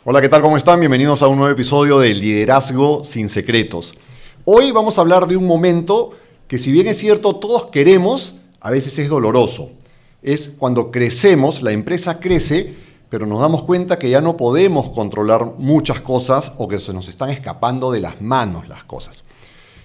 Hola, ¿qué tal? ¿Cómo están? Bienvenidos a un nuevo episodio de Liderazgo sin Secretos. Hoy vamos a hablar de un momento que, si bien es cierto, todos queremos, a veces es doloroso. Es cuando crecemos, la empresa crece, pero nos damos cuenta que ya no podemos controlar muchas cosas o que se nos están escapando de las manos las cosas.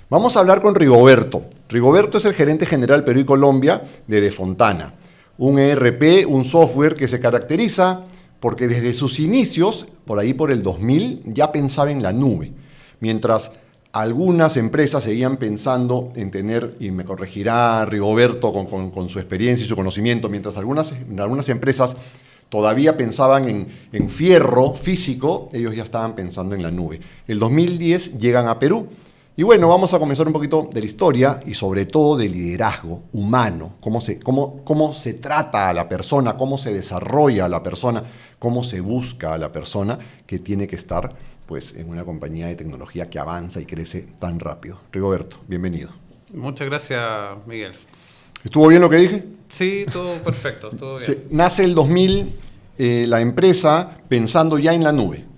Vamos a hablar con Rigoberto. Rigoberto es el gerente general Perú y Colombia de Defontana, un ERP, un software que se caracteriza porque desde sus inicios, por ahí por el 2000, ya pensaba en la nube. Mientras algunas empresas seguían pensando en tener, y me corregirá Rigoberto con su experiencia y su conocimiento, mientras algunas empresas todavía pensaban en fierro físico, ellos ya estaban pensando en la nube. El 2010 llegan a Perú. Y bueno, vamos a comenzar un poquito de la historia y sobre todo del liderazgo humano, cómo se trata a la persona, cómo se desarrolla a la persona, cómo se busca a la persona que tiene que estar pues, en una compañía de tecnología que avanza y crece tan rápido. Rigoberto, bienvenido. Muchas gracias, Miguel. ¿Estuvo bien lo que dije? Sí, todo perfecto, todo bien. Nace el 2000 la empresa pensando ya en la nube.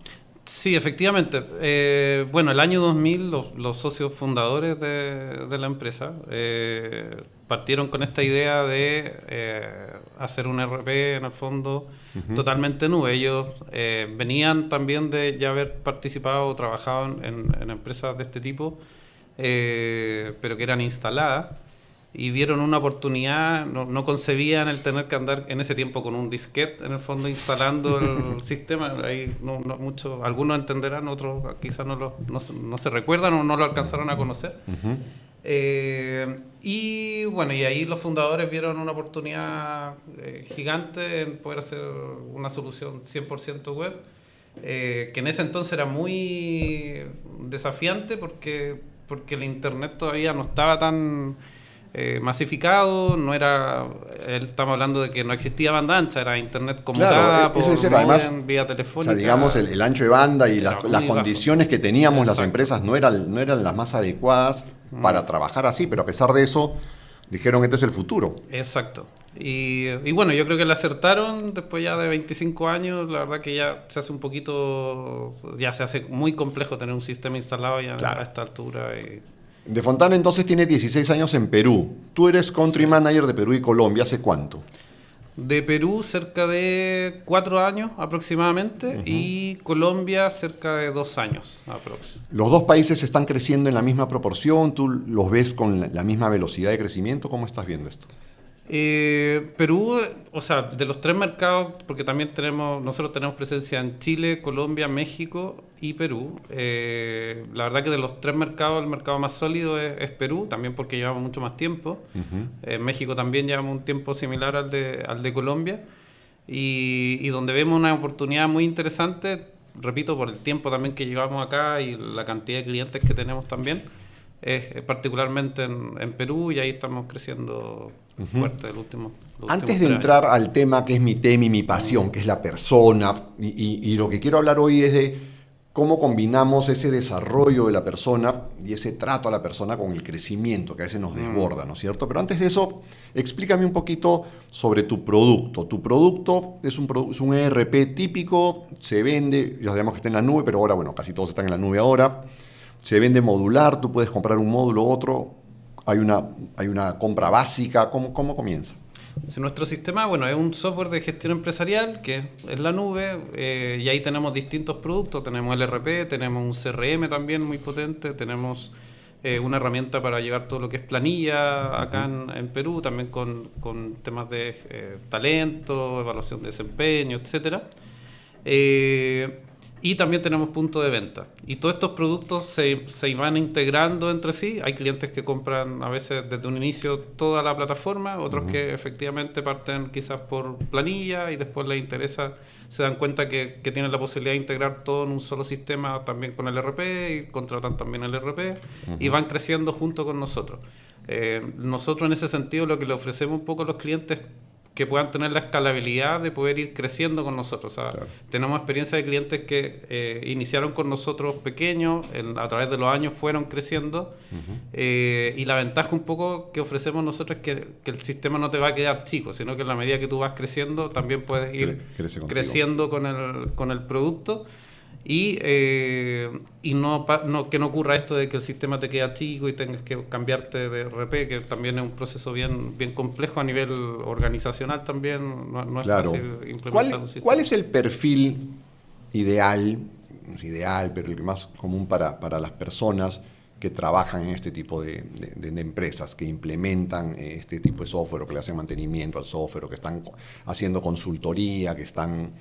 Sí, efectivamente. Bueno, el año 2000 los socios fundadores de la empresa partieron con esta idea de hacer un ERP en el fondo totalmente nube. Ellos venían también de ya haber participado o trabajado en empresas de este tipo, pero que eran instaladas. Y vieron una oportunidad, no concebían el tener que andar en ese tiempo con un disquete en el fondo instalando el sistema. Ahí algunos entenderán, otros quizás no se recuerdan o no lo alcanzaron a conocer. Y bueno, y ahí los fundadores vieron una oportunidad gigante en poder hacer una solución 100% web, que en ese entonces era muy desafiante porque el internet todavía no estaba tan masificado, no era, estamos hablando de que no existía banda ancha, era internet conmutada por además, vía telefónica. O sea, digamos, el ancho de banda y las condiciones que teníamos las empresas no eran las más adecuadas para trabajar así, pero a pesar de eso dijeron este es el futuro. Exacto. Y bueno, yo creo que le acertaron después ya de 25 años. La verdad que ya se hace muy complejo tener un sistema instalado ya a esta altura. Defontana entonces tiene 16 años en Perú. Tú eres country manager de Perú y Colombia. ¿Hace cuánto? De Perú cerca de 4 años aproximadamente y Colombia cerca de 2 años aproximadamente. ¿Los dos países están creciendo en la misma proporción? ¿Tú los ves con la misma velocidad de crecimiento? ¿Cómo estás viendo esto? Perú, o sea, de los 3 mercados, porque también nosotros tenemos presencia en Chile, Colombia, México y Perú. La verdad que de los 3 mercados, el mercado más sólido es Perú, también porque llevamos mucho más tiempo. En México también llevamos un tiempo similar al de Colombia. Y donde vemos una oportunidad muy interesante, repito, por el tiempo también que llevamos acá y la cantidad de clientes que tenemos también, es particularmente en Perú, y ahí estamos creciendo fuerte los últimos Antes de entrar al tema que es mi tema y mi pasión, que es la persona, y lo que quiero hablar hoy es de cómo combinamos ese desarrollo de la persona y ese trato a la persona con el crecimiento que a veces nos desborda, ¿no es cierto? Pero antes de eso, explícame un poquito sobre tu producto. Tu producto es un ERP típico, se vende, ya sabemos que está en la nube, pero ahora, bueno, casi todos están en la nube ahora. Se vende modular, tú puedes comprar un módulo u otro, hay una compra básica. ¿Cómo comienza? Si nuestro sistema, bueno, es un software de gestión empresarial que es la nube, y ahí tenemos distintos productos. Tenemos el ERP, tenemos un CRM también muy potente, tenemos una herramienta para llevar todo lo que es planilla acá en Perú, también con temas de talento, evaluación de desempeño, etcétera. Y también tenemos punto de venta. Y todos estos productos se van integrando entre sí. Hay clientes que compran a veces desde un inicio toda la plataforma, otros que efectivamente parten quizás por planilla y después les interesa, se dan cuenta que tienen la posibilidad de integrar todo en un solo sistema también con el ERP y contratan también el ERP y van creciendo junto con nosotros. Nosotros en ese sentido lo que le ofrecemos un poco a los clientes que puedan tener la escalabilidad de poder ir creciendo con nosotros. O sea, tenemos experiencia de clientes que iniciaron con nosotros pequeños, a través de los años fueron creciendo, y la ventaja un poco que ofrecemos nosotros es que el sistema no te va a quedar chico, sino que en la medida que tú vas creciendo también puedes ir creciendo con el producto. y que no ocurra esto de que el sistema te queda chico y tengas que cambiarte de RP, que también es un proceso bien complejo a nivel organizacional también, no es fácil implementar un sistema. ¿Cuál es el perfil ideal, no es ideal, pero el que más común para las personas que trabajan en este tipo de empresas, que implementan este tipo de software o que le hacen mantenimiento al software o que están haciendo consultoría, que están...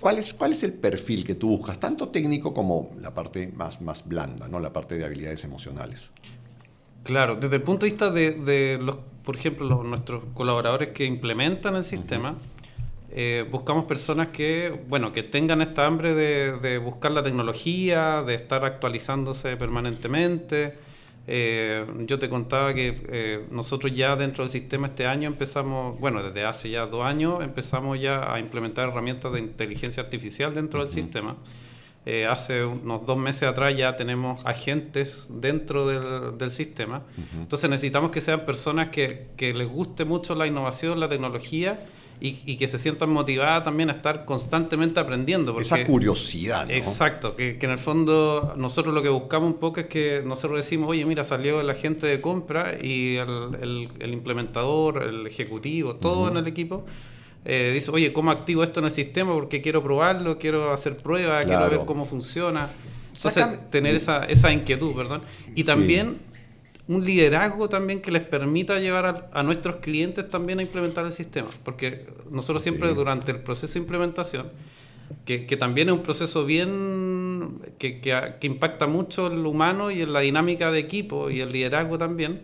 ¿Cuál es el perfil que tú buscas, tanto técnico como la parte más blanda, ¿no? La parte de habilidades emocionales? Claro, desde el punto de vista de los, por ejemplo, nuestros colaboradores que implementan el sistema, buscamos personas que tengan esta hambre de buscar la tecnología, de estar actualizándose permanentemente. Yo te contaba que nosotros ya dentro del sistema este año empezamos, desde hace ya 2 años, empezamos ya a implementar herramientas de inteligencia artificial dentro del sistema. Hace unos 2 meses atrás ya tenemos agentes dentro del sistema. Entonces necesitamos que sean personas que les guste mucho la innovación, la tecnología, y que se sientan motivadas también a estar constantemente aprendiendo. Porque, esa curiosidad, ¿no? Exacto, que en el fondo nosotros lo que buscamos un poco es que nosotros decimos, oye, mira, salió el agente de compra y el implementador, el ejecutivo, todo en el equipo, dice, oye, ¿cómo activo esto en el sistema? Porque quiero probarlo, quiero hacer pruebas, quiero ver cómo funciona. Entonces, tener esa inquietud, perdón. Y también... un liderazgo también que les permita llevar a nuestros clientes también a implementar el sistema. Porque nosotros siempre durante el proceso de implementación, que también es un proceso bien que impacta mucho en lo humano y en la dinámica de equipo y el liderazgo también,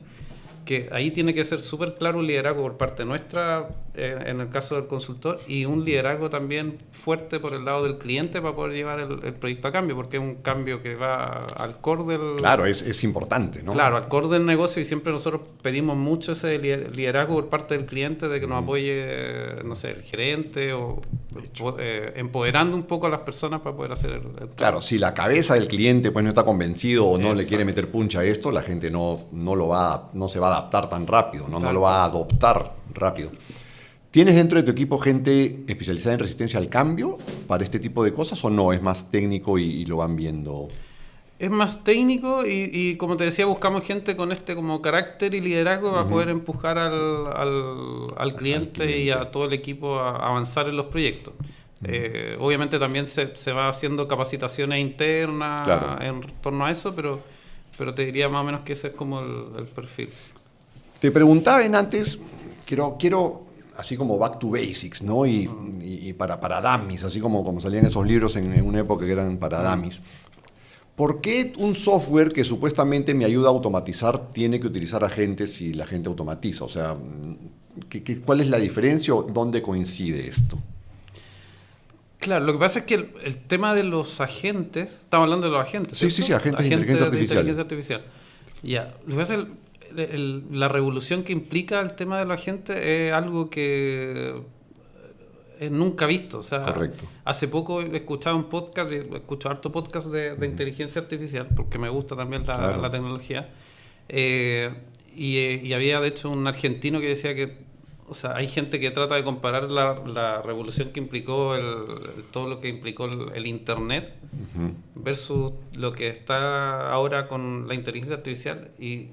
que ahí tiene que ser súper claro un liderazgo por parte nuestra, en el caso del consultor, y un liderazgo también fuerte por el lado del cliente para poder llevar el proyecto a cambio, porque es un cambio que va al core del... Claro, es importante, ¿no? Claro, al core del negocio, y siempre nosotros pedimos mucho ese liderazgo por parte del cliente, de que nos apoye, no sé, el gerente, o empoderando un poco a las personas para poder hacer el cambio. Claro, si la cabeza del cliente pues no está convencido o no le quiere meter puncha a esto, la gente no se va a adaptar tan rápido, no lo va a adoptar rápido. ¿Tienes dentro de tu equipo gente especializada en resistencia al cambio para este tipo de cosas o no? ¿Es más técnico y lo van viendo? Es más técnico y como te decía, buscamos gente con como carácter y liderazgo para poder empujar al cliente y a todo el equipo a avanzar en los proyectos. Obviamente también se va haciendo capacitaciones internas en torno a eso, pero te diría más o menos que ese es como el perfil. Te preguntaba antes, quiero así como back to basics, ¿no? Y para dummies, así como salían esos libros en una época que eran para dummies. ¿Por qué un software que supuestamente me ayuda a automatizar tiene que utilizar agentes si la gente automatiza? O sea, ¿cuál es la diferencia o dónde coincide esto? Claro, lo que pasa es que el tema de los agentes, estamos hablando de los agentes, ¿cierto? Sí, agentes de inteligencia artificial. Ya, lo que pasa es la revolución que implica el tema de los agentes es algo que es nunca visto. O sea, correcto. Hace poco escuchaba un podcast, escucho harto podcast de inteligencia artificial, porque me gusta también la tecnología. Y había de hecho un argentino que decía que, o sea, hay gente que trata de comparar la revolución que implicó todo lo que implicó el Internet versus lo que está ahora con la inteligencia artificial y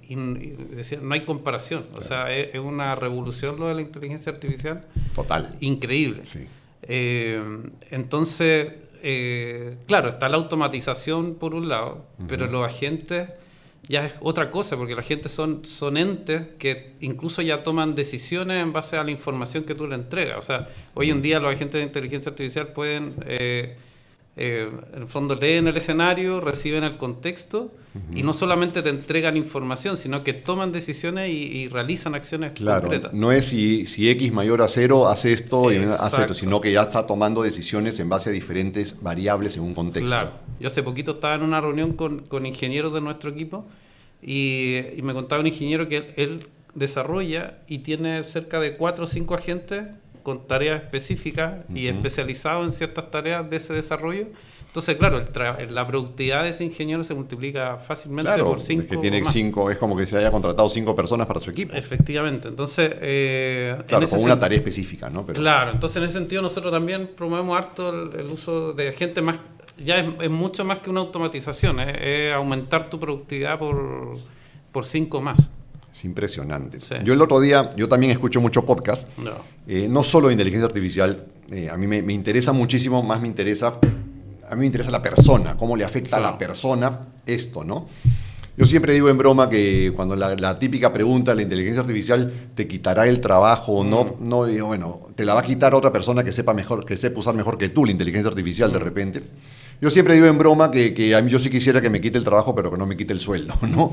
decía, no hay comparación. Claro. O sea, es una revolución lo de la inteligencia artificial. Total. Increíble. Sí. Entonces, claro, está la automatización por un lado, pero los agentes ya es otra cosa, porque la gente son entes que incluso ya toman decisiones en base a la información que tú le entregas. O sea, hoy en día los agentes de inteligencia artificial pueden, en el fondo, leen el escenario, reciben el contexto y no solamente te entregan información, sino que toman decisiones y realizan acciones concretas. No es si X mayor a 0 hace esto y hace esto, sino que ya está tomando decisiones en base a diferentes variables en un contexto. Claro. Yo hace poquito estaba en una reunión con ingenieros de nuestro equipo y me contaba un ingeniero que él desarrolla y tiene cerca de 4 o 5 agentes con tareas específicas y especializados en ciertas tareas de ese desarrollo. Entonces, claro, la productividad de ese ingeniero se multiplica fácilmente por 5. Claro, que tiene 5, es como que se haya contratado 5 personas para su equipo. Efectivamente. Entonces, claro, con una tarea específica, ¿no? Claro, entonces en ese sentido nosotros también promovemos harto el uso de agentes más, ya es mucho más que una automatización, es aumentar tu productividad por 5 más. Es impresionante. Sí. Yo el otro día, yo también escucho mucho podcast, No. no solo de inteligencia artificial, a mí me interesa muchísimo, a mí me interesa la persona, cómo le afecta a la persona esto, ¿no? Yo siempre digo en broma que cuando la típica pregunta, la inteligencia artificial te quitará el trabajo o no, no digo, bueno, te la va a quitar otra persona que sepa usar mejor que tú la inteligencia artificial de repente. Yo siempre digo en broma que a mí yo sí quisiera que me quite el trabajo, pero que no me quite el sueldo, ¿no?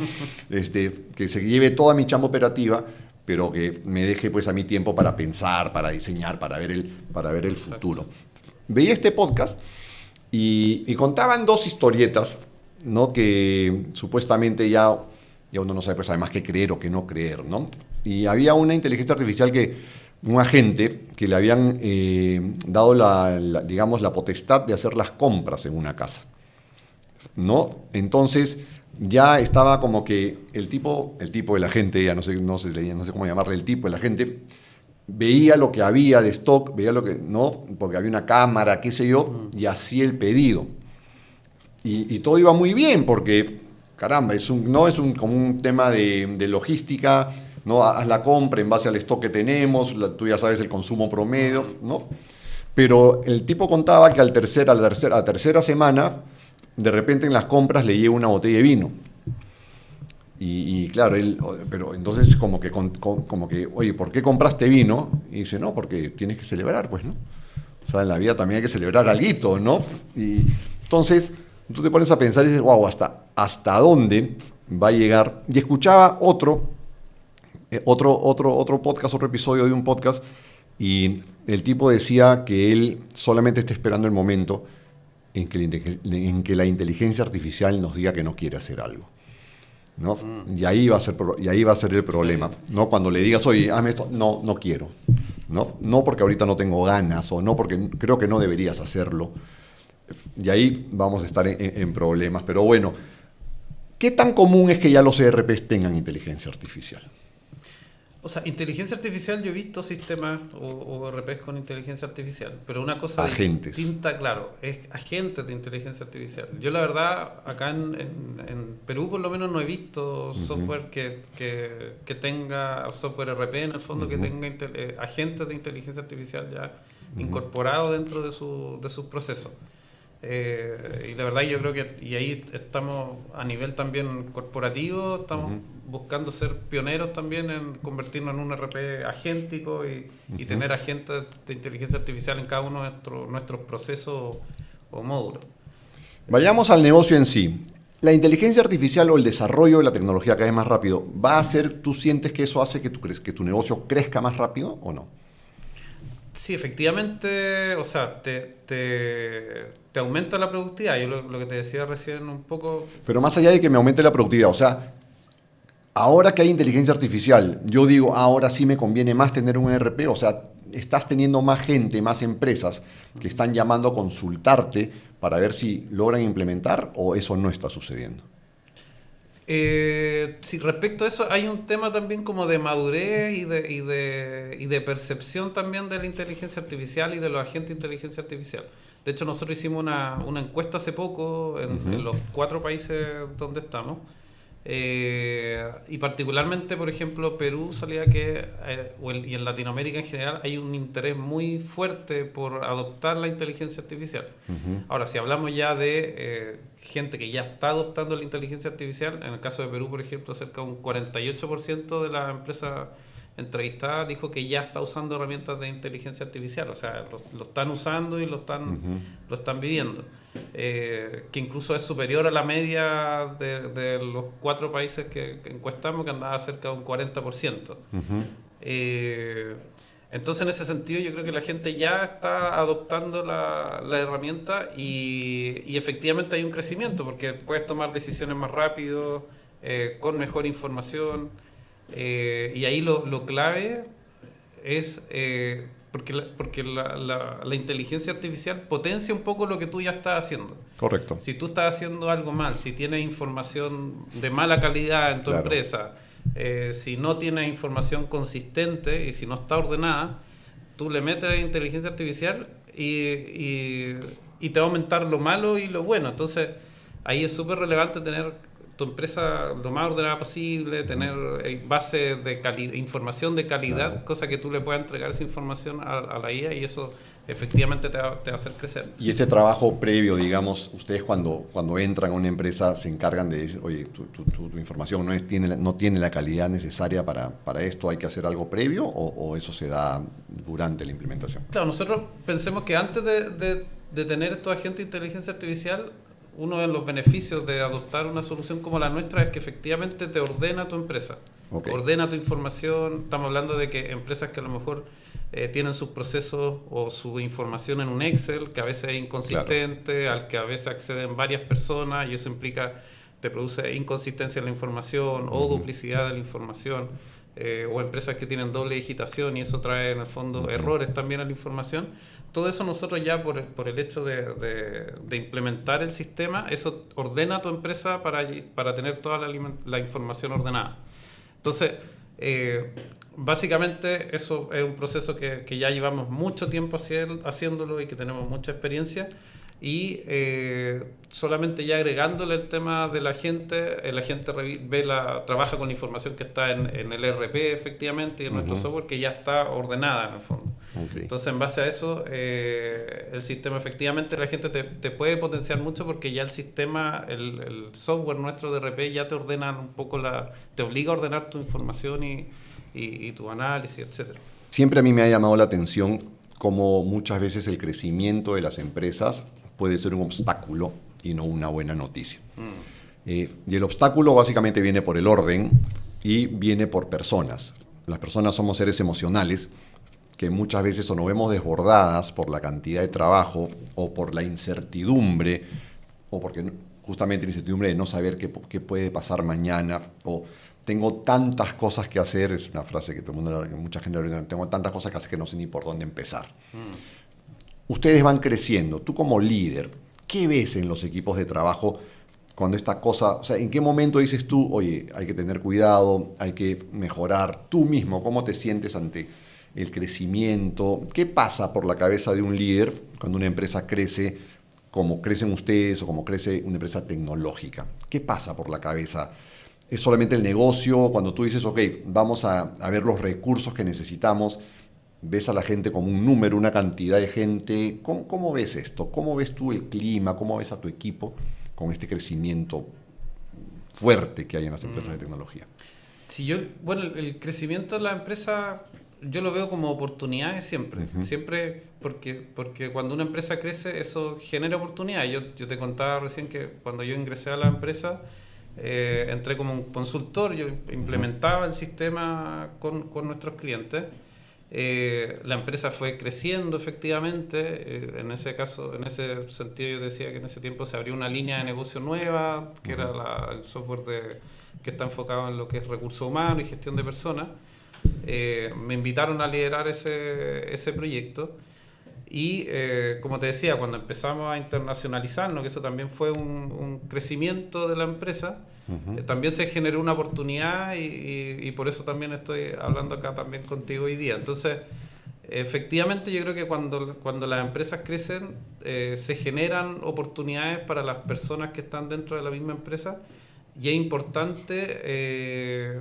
Que se lleve toda mi chamba operativa, pero que me deje pues a mí tiempo para pensar, para diseñar, para ver el futuro. Veía este podcast y contaban 2 historietas, ¿no? Que supuestamente ya uno no sabe pues además qué creer o qué no creer, ¿no? Y había una inteligencia artificial un agente que le habían dado digamos, la potestad de hacer las compras en una casa, ¿no? Entonces ya estaba como que el tipo del agente, ya no sé cómo llamarle, el agente veía lo que había de stock, veía lo que, ¿no? Porque había una cámara, qué sé yo, y hacía el pedido. Y todo iba muy bien porque, caramba, como un tema de logística, ¿no? Haz la compra en base al stock que tenemos, tú ya sabes el consumo promedio, ¿no? Pero el tipo contaba que a la tercera semana, de repente en las compras le llega una botella de vino. Y claro, pero entonces como que, oye, ¿por qué compraste vino? Y dice, no, porque tienes que celebrar, pues, ¿no? O sea, en la vida también hay que celebrar alguito, ¿no? Y entonces tú te pones a pensar y dices, wow, ¿hasta dónde va a llegar? Y escuchaba otro podcast, otro episodio de un podcast, y el tipo decía que él solamente está esperando el momento en que la inteligencia artificial nos diga que no quiere hacer algo, ¿no? Y ahí va a ser el problema, ¿no? Cuando le digas, oye, hazme esto, no quiero, no porque ahorita no tengo ganas, o no porque creo que no deberías hacerlo. Y ahí vamos a estar en problemas. Pero bueno, ¿qué tan común es que ya los ERPs tengan inteligencia artificial? O sea, inteligencia artificial, yo he visto sistemas o ERPs con inteligencia artificial, pero una cosa distinta, claro, es agentes de inteligencia artificial. Yo la verdad, acá en Perú por lo menos no he visto software que tenga, software ERP en el fondo, que tenga agentes de inteligencia artificial ya incorporados dentro de sus procesos. Y la verdad yo creo que ahí estamos a nivel también corporativo, estamos buscando ser pioneros también en convertirnos en un ERP agéntico y tener agentes de inteligencia artificial en cada uno de nuestros procesos o módulos. Vayamos al negocio en sí. ¿La inteligencia artificial o el desarrollo de la tecnología cada vez más rápido va a hacer, tú sientes que eso hace que tu negocio crezca más rápido o no? Sí, efectivamente, o sea, te aumenta la productividad. Yo lo que te decía recién un poco... Pero más allá de que me aumente la productividad, o sea, ahora que hay inteligencia artificial, yo digo, ahora sí me conviene más tener un ERP, o sea, estás teniendo más gente, más empresas que están llamando a consultarte para ver si logran implementar, o eso no está sucediendo. Sí, respecto a eso hay un tema también como de madurez y de percepción también de la inteligencia artificial y de los agentes de inteligencia artificial. De hecho, nosotros hicimos una encuesta hace poco en los 4 países donde estamos, y particularmente, por ejemplo, Perú salía que, y en Latinoamérica en general, hay un interés muy fuerte por adoptar la inteligencia artificial. Ahora, si hablamos ya de gente que ya está adoptando la inteligencia artificial, en el caso de Perú, por ejemplo, cerca de un 48% de las empresas entrevistadas dijo que ya está usando herramientas de inteligencia artificial, o sea, lo están usando y lo están viviendo, que incluso es superior a la media de los 4 países que encuestamos, que andaba cerca de un 40%. Entonces, en ese sentido, yo creo que la gente ya está adoptando la herramienta y efectivamente hay un crecimiento, porque puedes tomar decisiones más rápido, con mejor información, y ahí lo clave es, porque la inteligencia artificial potencia un poco lo que tú ya estás haciendo. Correcto. Si tú estás haciendo algo mal, si tienes información de mala calidad en tu empresa, si no tienes información consistente y si no está ordenada, tú le metes inteligencia artificial y y te va a aumentar lo malo y lo bueno. Entonces, ahí es súper relevante tener tu empresa lo más ordenada posible, tener bases de información de calidad, Claro. cosa que tú le puedas entregar esa información a la IA y eso efectivamente te va a hacer crecer. Y ese trabajo previo, digamos, ustedes cuando entran a una empresa se encargan de decir, oye, tu información no tiene la calidad necesaria para esto, ¿hay que hacer algo previo o eso se da durante la implementación? Claro, nosotros pensemos que antes de tener estos agentes de inteligencia artificial, uno de los beneficios de adoptar una solución como la nuestra es que efectivamente te ordena tu empresa, ordena tu información. Estamos hablando de que empresas que a lo mejor tienen sus procesos o su información en un Excel, que a veces es inconsistente, claro, al que a veces acceden varias personas y eso implica, te produce inconsistencia en la información o duplicidad de la información, o empresas que tienen doble digitación y eso trae en el fondo errores también a la información. Todo eso nosotros ya por el hecho de implementar el sistema, eso ordena a tu empresa para tener toda la información ordenada. Entonces, básicamente eso es un proceso que ya llevamos mucho tiempo haciéndolo y que tenemos mucha experiencia. Y solamente ya agregándole el tema de la gente trabaja con la información que está en el ERP efectivamente y en nuestro software que ya está ordenada en el fondo. Entonces en base a eso el sistema efectivamente la gente te puede potenciar mucho porque ya el sistema, el software nuestro de ERP ya te ordena un poco te obliga a ordenar tu información y tu análisis, etcétera. Siempre a mí me ha llamado la atención cómo muchas veces el crecimiento de las empresas puede ser un obstáculo y no una buena noticia. Y el obstáculo básicamente viene por el orden y viene por personas. Las personas somos seres emocionales que muchas veces o nos vemos desbordadas por la cantidad de trabajo o por la incertidumbre o porque justamente la incertidumbre de no saber qué puede pasar mañana o tengo tantas cosas que hacer, es una frase que mucha gente tengo tantas cosas que hacer que no sé ni por dónde empezar. Ustedes van creciendo, tú como líder, ¿qué ves en los equipos de trabajo cuando esta cosa, o sea, en qué momento dices tú, oye, hay que tener cuidado, hay que mejorar tú mismo, cómo te sientes ante el crecimiento? ¿Qué pasa por la cabeza de un líder cuando una empresa crece como crecen ustedes o como crece una empresa tecnológica? ¿Qué pasa por la cabeza? ¿Es solamente el negocio? Cuando tú dices, ok, vamos a ver los recursos que necesitamos, ves a la gente como un número, una cantidad de gente. ¿Cómo ves esto? ¿Cómo ves tú el clima? ¿Cómo ves a tu equipo con este crecimiento fuerte que hay en las empresas de tecnología? Sí, el crecimiento de la empresa yo lo veo como oportunidades siempre. Siempre porque cuando una empresa crece eso genera oportunidades. Yo te contaba recién que cuando yo ingresé a la empresa entré como un consultor, yo implementaba el sistema con nuestros clientes. La empresa fue creciendo efectivamente, en ese sentido yo decía que en ese tiempo se abrió una línea de negocio nueva, que era el software que está enfocado en lo que es recursos humanos y gestión de personas. Me invitaron a liderar ese proyecto y como te decía, cuando empezamos a internacionalizarnos, que eso también fue un crecimiento de la empresa, también se generó una oportunidad y por eso también estoy hablando acá también contigo hoy día. Entonces, efectivamente yo creo que cuando las empresas crecen se generan oportunidades para las personas que están dentro de la misma empresa y es importante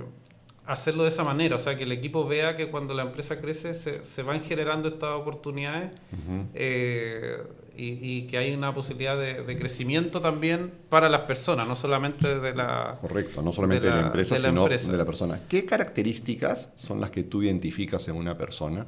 hacerlo de esa manera, o sea, que el equipo vea que cuando la empresa crece se van generando estas oportunidades y que hay una posibilidad de crecimiento también para las personas, no solamente de la... Correcto, no solamente de la empresa, sino de la persona. ¿Qué características son las que tú identificas en una persona,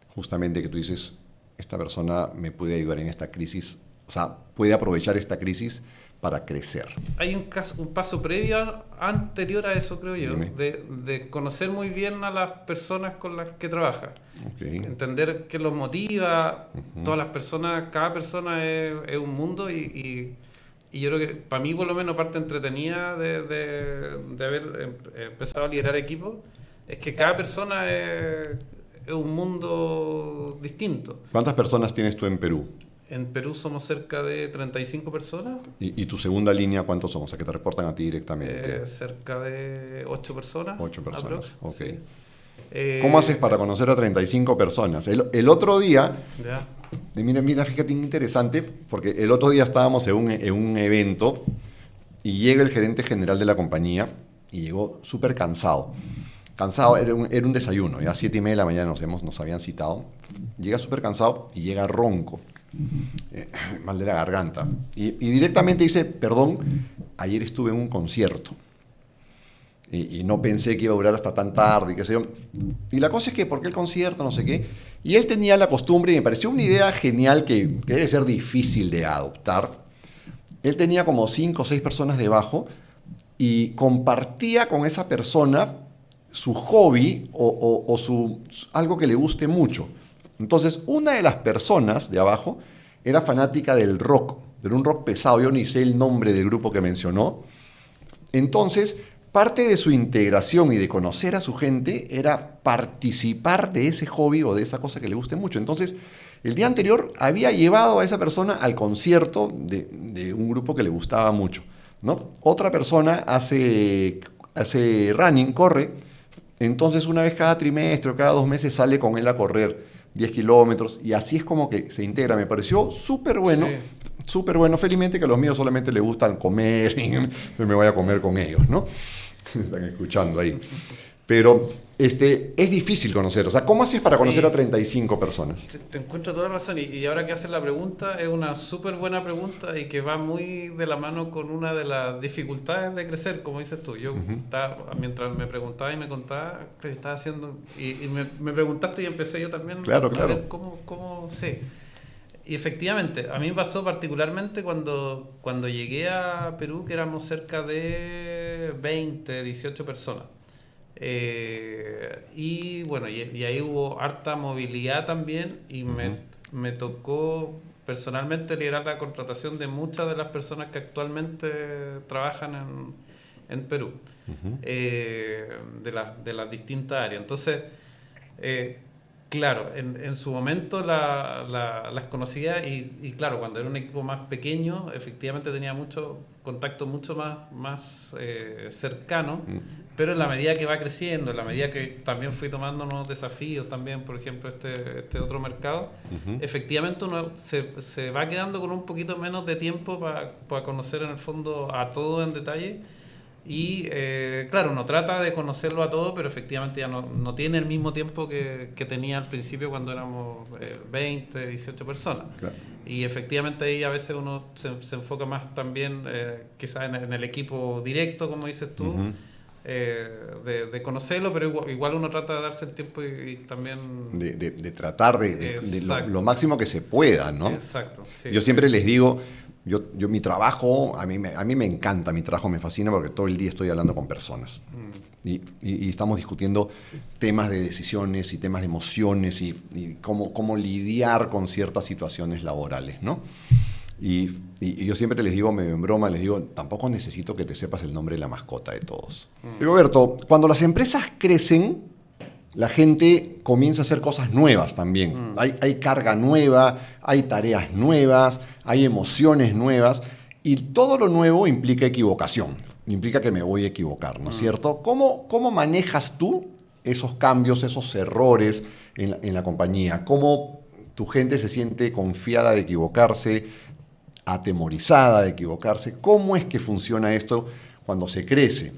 justamente que tú dices, esta persona me puede ayudar en esta crisis, o sea, puede aprovechar esta crisis para crecer? Hay un paso previo anterior a eso, creo yo, de conocer muy bien a las personas con las que trabaja. Entender qué los motiva. Todas las personas, cada persona es un mundo y yo creo que para mí por lo menos parte entretenida de haber empezado a liderar equipos es que cada persona es un mundo distinto. ¿Cuántas personas tienes tú en Perú? En Perú somos cerca de 35 personas. ¿Y tu segunda línea cuántos somos? O sea, que te reportan a ti directamente. Cerca de 8 personas. 8 personas, ok. Sí. ¿Cómo haces para conocer a 35 personas? El otro día Mira, fíjate, interesante, porque el otro día estábamos en un evento y llega el gerente general de la compañía y llegó súper cansado. Cansado, era un desayuno, ya 7:30 de la mañana nos habían citado. Llega súper cansado y llega ronco, mal de la garganta. Y directamente dice, perdón, ayer estuve en un concierto. Y no pensé que iba a durar hasta tan tarde, y qué sé yo. Y la cosa es que, ¿por qué el concierto? No sé qué. Y él tenía la costumbre, y me pareció una idea genial que debe ser difícil de adoptar. Él tenía como 5 o 6 personas debajo y compartía con esa persona su hobby o algo que le guste mucho. Entonces, una de las personas de abajo era fanática del rock, de un rock pesado. Yo ni sé el nombre del grupo que mencionó. Entonces, parte de su integración y de conocer a su gente era participar de ese hobby o de esa cosa que le guste mucho. Entonces, el día anterior había llevado a esa persona al concierto de un grupo que le gustaba mucho, ¿no? Otra persona hace running, corre. Entonces, una vez cada trimestre o cada 2 meses sale con él a correr 10 kilómetros y así es como que se integra. Me pareció súper bueno. Sí. Súper bueno. Felizmente que a los míos solamente les gustan comer y me voy a comer con ellos, ¿no? Están escuchando ahí. Pero es difícil conocer. O sea, ¿cómo haces para conocer a 35 personas? Te encuentro toda la razón. Y ahora que haces la pregunta, es una súper buena pregunta y que va muy de la mano con una de las dificultades de crecer, como dices tú. Yo mientras me preguntaba y me contaba, estaba haciendo... Y me preguntaste y empecé yo también a ver cómo sí. Y efectivamente, a mí me pasó particularmente cuando llegué a Perú, que éramos cerca de 20, 18 personas. Y bueno, y ahí hubo harta movilidad también y me tocó personalmente liderar la contratación de muchas de las personas que actualmente trabajan en Perú, de las distintas áreas. Entonces, claro, en su momento las conocía y claro, cuando era un equipo más pequeño, efectivamente tenía mucho contacto mucho más cercano, pero en la medida que va creciendo, en la medida que también fui tomando nuevos desafíos también, por ejemplo, este otro mercado, efectivamente uno se va quedando con un poquito menos de tiempo para conocer en el fondo a todo en detalle. Y claro, uno trata de conocerlo a todo, pero efectivamente ya no tiene el mismo tiempo que tenía al principio cuando éramos 20, 18 personas. Claro. Y efectivamente ahí a veces uno se enfoca más también quizás en el equipo directo, como dices tú, de conocerlo, pero igual uno trata de darse el tiempo y también... De tratar de lo máximo que se pueda, ¿no? Exacto. Sí. Yo siempre les digo... Yo mi trabajo, a mí me encanta, mi trabajo me fascina porque todo el día estoy hablando con personas y estamos discutiendo temas de decisiones y temas de emociones y cómo lidiar con ciertas situaciones laborales, ¿no? Y yo siempre les digo, medio en broma, les digo, tampoco necesito que te sepas el nombre de la mascota de todos. Rigoberto, cuando las empresas crecen, la gente comienza a hacer cosas nuevas también. Hay carga nueva, hay tareas nuevas, hay emociones nuevas y todo lo nuevo implica equivocación, implica que me voy a equivocar, ¿no es cierto? ¿Cómo manejas tú esos cambios, esos errores en la compañía? ¿Cómo tu gente se siente confiada de equivocarse, atemorizada de equivocarse? ¿Cómo es que funciona esto cuando se crece?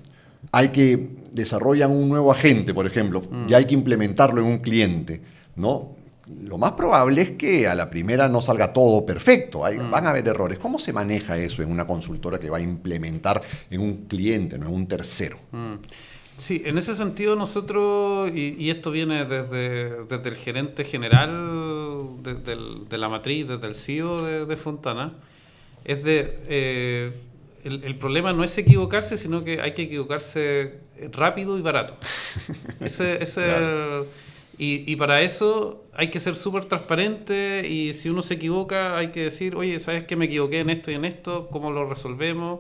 Hay que desarrollar un nuevo agente, por ejemplo, y hay que implementarlo en un cliente, ¿no? Lo más probable es que a la primera no salga todo perfecto, van a haber errores. ¿Cómo se maneja eso en una consultora que va a implementar en un cliente, no en un tercero? Sí, en ese sentido nosotros, y esto viene desde el gerente general de la matriz, desde el CEO de Fontana, es el problema no es equivocarse, sino que hay que equivocarse rápido y barato. Claro. Y para eso hay que ser súper transparente y si uno se equivoca hay que decir, oye, ¿sabes qué? Me equivoqué en esto y en esto, ¿cómo lo resolvemos?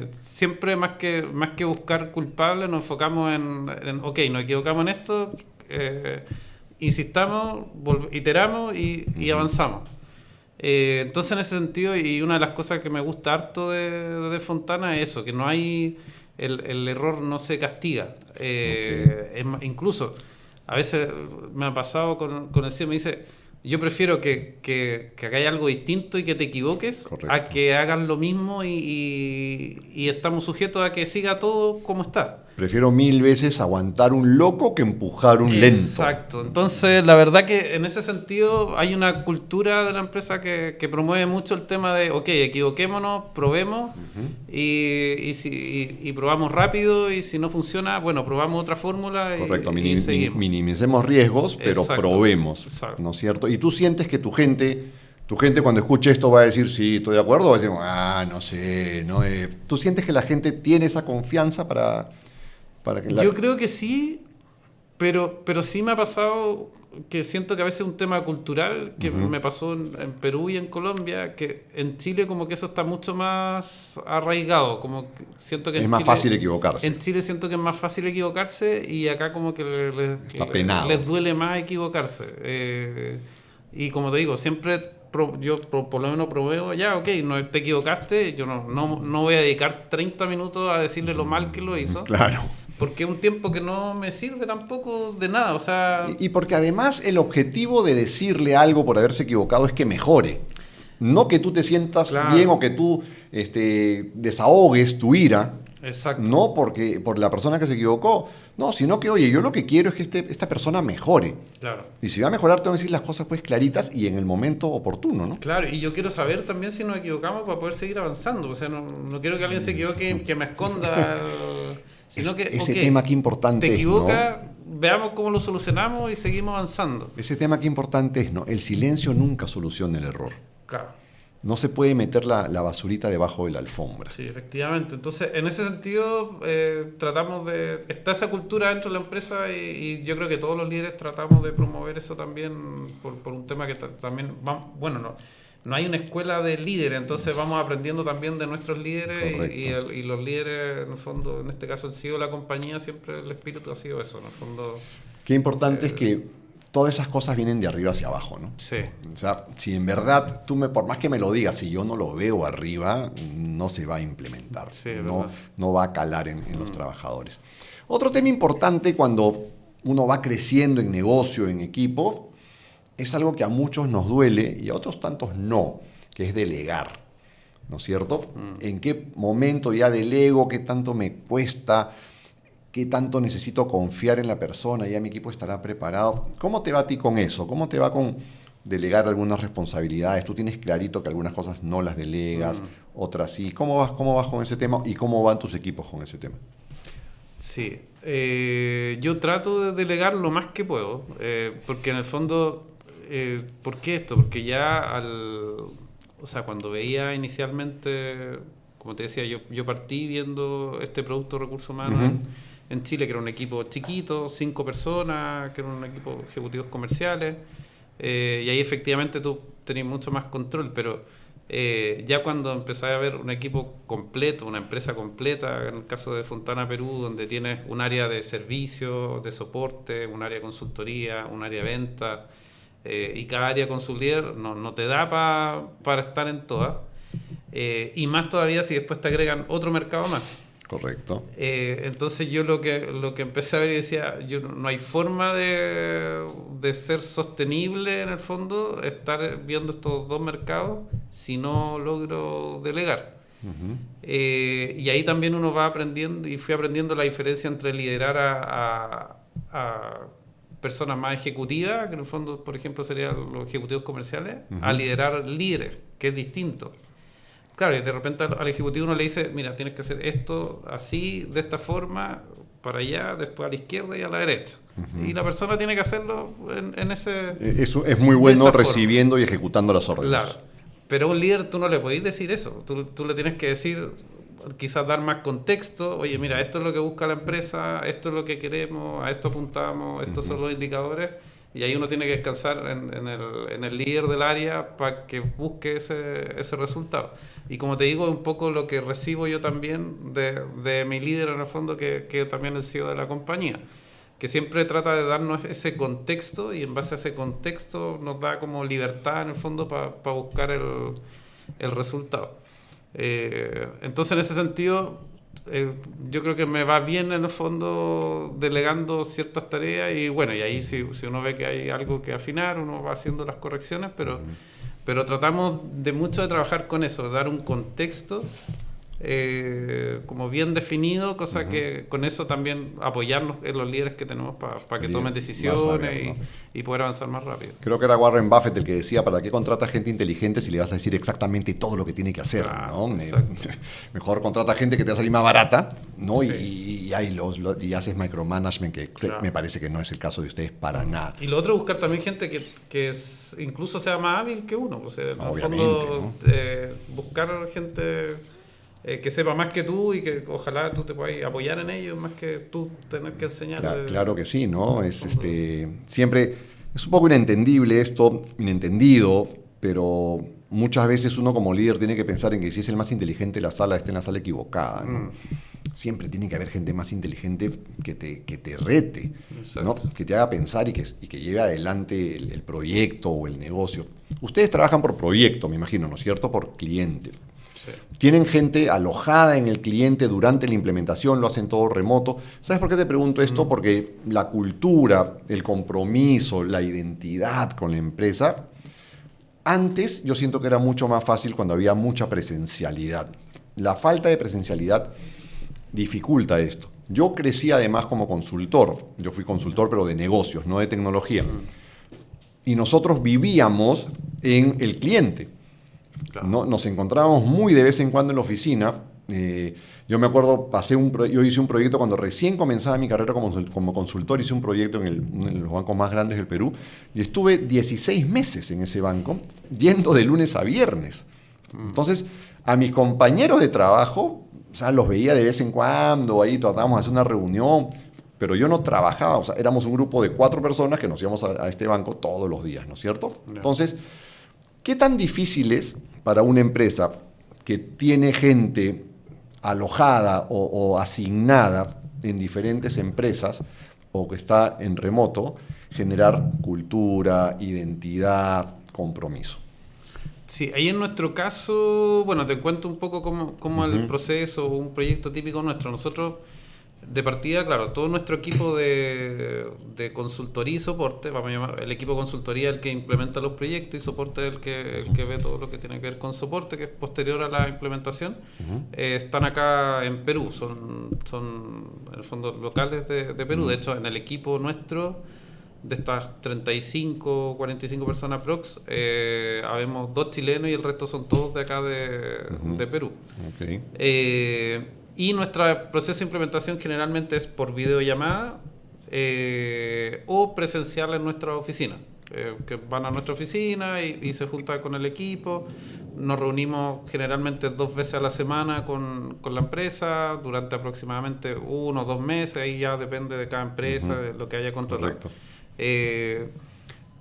Siempre más que buscar culpables nos enfocamos en ok, nos equivocamos en esto, insistamos, iteramos y avanzamos. Entonces en ese sentido, y una de las cosas que me gusta harto de Fontana es eso, que no hay el error no se castiga. Incluso a veces me ha pasado con el CEO, me dice, Yo prefiero que hagáis algo distinto y que te equivoques Correcto. a que hagas lo mismo y estamos sujetos a que siga todo como está. Prefiero 1000 veces aguantar un loco que empujar un lento. Exacto. Entonces, la verdad que en ese sentido hay una cultura de la empresa que promueve mucho el tema de, ok, equivoquémonos, probemos y probamos rápido y si no funciona, bueno, probamos otra fórmula Correcto, y seguimos. minimicemos riesgos, pero Exacto. probemos, Exacto. ¿no es cierto? Y tú sientes que tu gente cuando escuche esto va a decir, sí, estoy de acuerdo, o va a decir, no sé, no. ¿Tú sientes que la gente tiene esa confianza para que Yo creo que sí, pero sí me ha pasado que siento que a veces es un tema cultural, que me pasó en Perú y en Colombia, que en Chile como que eso está mucho más arraigado, como que siento que es en más Chile, fácil equivocarse? En Chile siento que es más fácil equivocarse y acá como que Está penado. les duele más equivocarse. Y como te digo, siempre yo por lo menos proveo, ya, ok, no te equivocaste, yo no voy a dedicar 30 minutos a decirle lo mal que lo hizo. Claro. Porque es un tiempo que no me sirve tampoco de nada, o sea... Y porque además el objetivo de decirle algo por haberse equivocado es que mejore. No que tú te sientas Claro. bien o que tú desahogues tu ira. Exacto. No por la persona que se equivocó. No, sino que, oye, yo lo que quiero es que esta persona mejore. Claro. Y si va a mejorar, tengo que decir las cosas pues claritas y en el momento oportuno, ¿no? Claro, y yo quiero saber también si nos equivocamos para poder seguir avanzando. O sea, no quiero que alguien se equivoque que me esconda... Sino que, Ese okay, tema que importante te es, equivoca, veamos cómo lo solucionamos y seguimos avanzando. Ese tema que importante es, ¿no? El silencio nunca soluciona el error. Claro. No se puede meter la basurita debajo de la alfombra. Sí, efectivamente. Entonces, en ese sentido, tratamos de... Está esa cultura dentro de la empresa y yo creo que todos los líderes tratamos de promover eso también por un tema que también... Bueno, no hay una escuela de líderes, entonces vamos aprendiendo también de nuestros líderes y los líderes, en el fondo, en este caso el CEO de la compañía, siempre el espíritu ha sido eso, en el fondo... Qué importante es que todas esas cosas vienen de arriba hacia abajo, ¿no? Sí. O sea, si en verdad por más que me lo digas, si yo no lo veo arriba, no se va a implementar. Sí, no va a calar en los trabajadores. Otro tema importante cuando uno va creciendo en negocio, en equipo, es algo que a muchos nos duele y a otros tantos no, que es delegar, ¿no es cierto? ¿En qué momento ya delego? ¿Qué tanto me cuesta? ¿Qué tanto necesito confiar en la persona? ¿Ya mi equipo estará preparado? ¿Cómo te va a ti con eso? ¿Cómo te va con delegar algunas responsabilidades? ¿Tú tienes clarito que algunas cosas no las delegas, otras sí? ¿Cómo vas con ese tema y cómo van tus equipos con ese tema? Sí, yo trato de delegar lo más que puedo, porque en el fondo... ¿por qué esto? Porque ya o sea, cuando veía inicialmente, como te decía, yo partí viendo este producto de recursos humanos en Chile, que era un equipo chiquito, 5 personas, que era un equipo de ejecutivos comerciales, y ahí efectivamente tú tenías mucho más control, pero ya cuando empecé a ver un equipo completo, una empresa completa, en el caso de Fontana Perú, donde tienes un área de servicio, de soporte, un área de consultoría, un área de venta, y cada área con su líder no te da para estar en todas, y más todavía si después te agregan otro mercado más. Correcto. Entonces yo lo que empecé a ver y decía, no hay forma de ser sostenible en el fondo, estar viendo estos dos mercados si no logro delegar. Y ahí también uno va aprendiendo, y fui aprendiendo la diferencia entre liderar a personas más ejecutivas, que en el fondo, por ejemplo, serían los ejecutivos comerciales, a liderar líderes, que es distinto. Claro, y de repente al ejecutivo uno le dice, mira, tienes que hacer esto así, de esta forma, para allá, después a la izquierda y a la derecha. Y la persona tiene que hacerlo en ese... Eso es muy bueno recibiendo y ejecutando las órdenes. Claro, pero a un líder tú no le podés decir eso, tú le tienes que decir... quizás dar más contexto, oye, mira, esto es lo que busca la empresa, esto es lo que queremos, a esto apuntamos, estos son los indicadores, y ahí uno tiene que descansar en el líder del área para que busque ese resultado. Y como te digo, es un poco lo que recibo yo también de mi líder en el fondo, que también es el CEO de la compañía, que siempre trata de darnos ese contexto y en base a ese contexto nos da como libertad en el fondo para buscar el resultado. Entonces en ese sentido yo creo que me va bien en el fondo delegando ciertas tareas y bueno, y ahí si uno ve que hay algo que afinar, uno va haciendo las correcciones, pero tratamos de mucho de trabajar con eso, de dar un contexto como bien definido, cosa que con eso también apoyarnos en los líderes que tenemos para que tomen decisiones y poder avanzar más rápido. Creo que era Warren Buffett el que decía, ¿para qué contrata gente inteligente si le vas a decir exactamente todo lo que tiene que hacer? ¿No? Mejor contrata gente que te va a salir más barata, ¿no? Sí. Y haces micromanagement, que me parece que no es el caso de ustedes para nada. Y lo otro, buscar también gente que incluso sea más hábil que uno. O sea, en el fondo, ¿no? Buscar gente que sepa más que tú y que ojalá tú te puedas apoyar en ellos más que tú tener que enseñar. Claro que sí, ¿no? Siempre es un poco inentendido, pero muchas veces uno como líder tiene que pensar en que si es el más inteligente de la sala, está en la sala equivocada, ¿no? Siempre tiene que haber gente más inteligente que te rete, ¿no? Que te haga pensar y que lleve adelante el proyecto o el negocio. Ustedes trabajan por proyecto, me imagino, ¿no es cierto? Por cliente. Sí. Tienen gente alojada en el cliente durante la implementación, lo hacen todo remoto. ¿Sabes por qué te pregunto esto? Porque la cultura, el compromiso, la identidad con la empresa, antes yo siento que era mucho más fácil cuando había mucha presencialidad. La falta de presencialidad dificulta esto. Yo crecí además como consultor. Yo fui consultor pero de negocios, no de tecnología. Y nosotros vivíamos en el cliente. Claro. ¿No? Nos encontrábamos muy de vez en cuando en la oficina. Yo me acuerdo, yo hice un proyecto cuando recién comenzaba mi carrera como consultor, hice un proyecto en los bancos más grandes del Perú y estuve 16 meses en ese banco, yendo de lunes a viernes. Entonces, a mis compañeros de trabajo, o sea, los veía de vez en cuando, ahí tratábamos de hacer una reunión, pero yo no trabajaba, o sea, éramos un grupo de 4 personas que nos íbamos a este banco todos los días, ¿no es cierto? No. Entonces, ¿qué tan difícil es para una empresa que tiene gente alojada o asignada en diferentes empresas o que está en remoto generar cultura, identidad, compromiso? Sí, ahí en nuestro caso, bueno, te cuento un poco cómo el proceso, un proyecto típico nuestro. Nosotros, de partida, claro, todo nuestro equipo de consultoría y soporte, vamos a llamar el equipo de consultoría el que implementa los proyectos y soporte el que ve todo lo que tiene que ver con soporte, que es posterior a la implementación, están acá en Perú, son en el fondo locales de Perú. De hecho, en el equipo nuestro, de estas 35, 45 personas prox, habemos 2 chilenos y el resto son todos de acá de Perú. Okay. Y nuestro proceso de implementación generalmente es por videollamada o presencial en nuestra oficina. Que van a nuestra oficina y se juntan con el equipo. Nos reunimos generalmente 2 veces a la semana con la empresa durante aproximadamente 1 o 2 meses. Ahí ya depende de cada empresa, de lo que haya contratado. Correcto.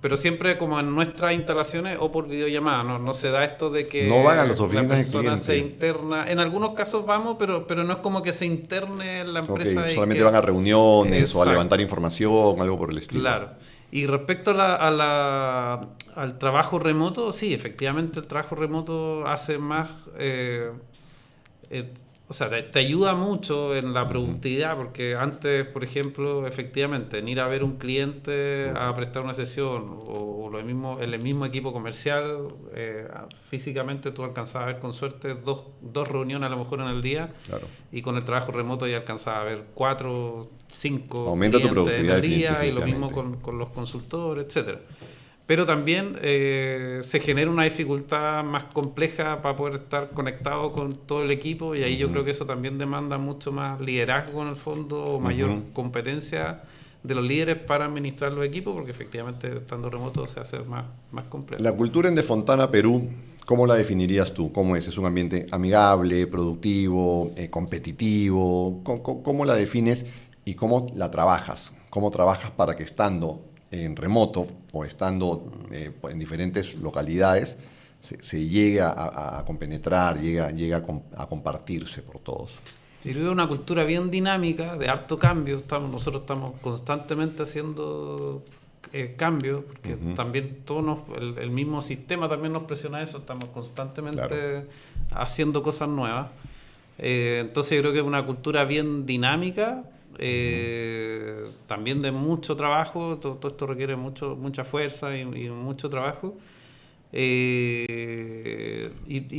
Pero siempre como en nuestras instalaciones o por videollamada, no se da esto de que no van a las oficinas la persona se interna. En algunos casos vamos, pero no es como que se interne en la empresa. Okay, solamente van a reuniones. Exacto. O a levantar información, algo por el estilo. Claro. Y respecto al trabajo remoto, sí, efectivamente el trabajo remoto hace más... o sea, te ayuda mucho en la productividad, porque antes, por ejemplo, efectivamente, en ir a ver un cliente a prestar una sesión o el mismo equipo comercial, físicamente tú alcanzabas a ver con suerte dos reuniones a lo mejor en el día, claro. Y con el trabajo remoto ya alcanzabas a ver 4, 5 aumenta tu productividad en el día, y lo mismo con los consultores, etcétera. Pero también se genera una dificultad más compleja para poder estar conectado con todo el equipo y ahí yo creo que eso también demanda mucho más liderazgo en el fondo o mayor competencia de los líderes para administrar los equipos, porque efectivamente estando remoto se hace más complejo. La cultura en De Fontana, Perú, ¿cómo la definirías tú? ¿Cómo es? ¿Es un ambiente amigable, productivo, competitivo? ¿Cómo la defines y cómo la trabajas? ¿Cómo trabajas para que estando en remoto o estando en diferentes localidades se llega a compenetrar, llega a compartirse por todos? Yo creo que es una cultura bien dinámica, de harto cambio. Nosotros estamos constantemente haciendo cambios, porque también el mismo sistema también nos presiona eso, estamos constantemente haciendo cosas nuevas. Entonces yo creo que es una cultura bien dinámica, también de mucho trabajo, todo esto requiere mucha fuerza y mucho trabajo. Y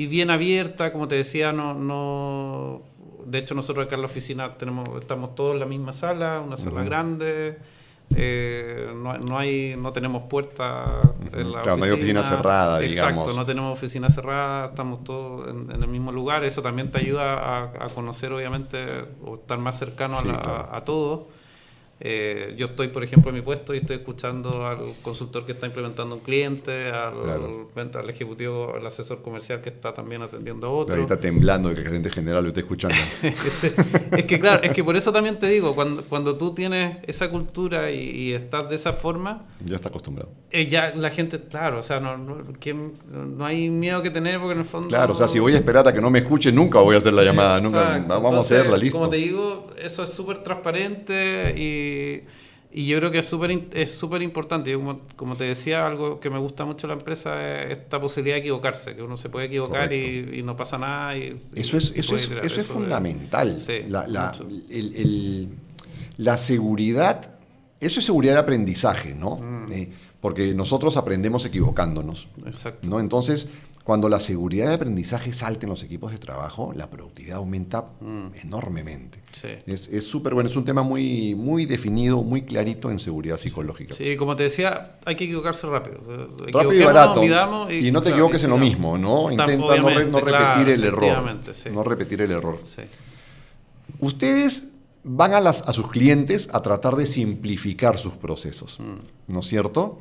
bien abierta, como te decía, de hecho nosotros acá en la oficina estamos todos en la misma sala, una sala grande, no tenemos puertas en la oficina. No hay oficina cerrada, digamos. Exacto, no tenemos oficina cerrada, estamos todos en el mismo lugar. Eso también te ayuda a conocer, obviamente, o estar más cercano a todos. Yo estoy, por ejemplo, en mi puesto y estoy escuchando al consultor que está implementando un cliente, al ejecutivo, al asesor comercial que está también atendiendo a otro. Ahí está temblando de que el gerente general lo esté escuchando. Es que claro, es que por eso también te digo, cuando tú tienes esa cultura y estás de esa forma... Ya está acostumbrado. Ya la gente, claro, o sea, no hay miedo que tener porque en el fondo... Claro, o sea, si voy a esperar a que no me escuche, nunca voy a hacer la llamada. Exacto. Nunca, vamos a hacerla, listo. Como te digo, eso es súper transparente y yo creo que es súper importante. Como te decía, algo que me gusta mucho de la empresa es esta posibilidad de equivocarse, que uno se puede equivocar y no pasa nada. Eso es fundamental. Sí, la seguridad, eso es seguridad de aprendizaje, ¿no? Porque nosotros aprendemos equivocándonos. Exacto. ¿No? Entonces, cuando la seguridad de aprendizaje salta en los equipos de trabajo, la productividad aumenta enormemente. Sí. Es súper bueno, es un tema muy, muy definido, muy clarito en seguridad psicológica. Sí, como te decía, hay que equivocarse rápido. Rápido y barato. Y no te equivoques en lo mismo, ¿no? Intenta no repetir el error. Sí. No repetir el error. Sí. Ustedes van a sus clientes a tratar de simplificar sus procesos, ¿no es cierto?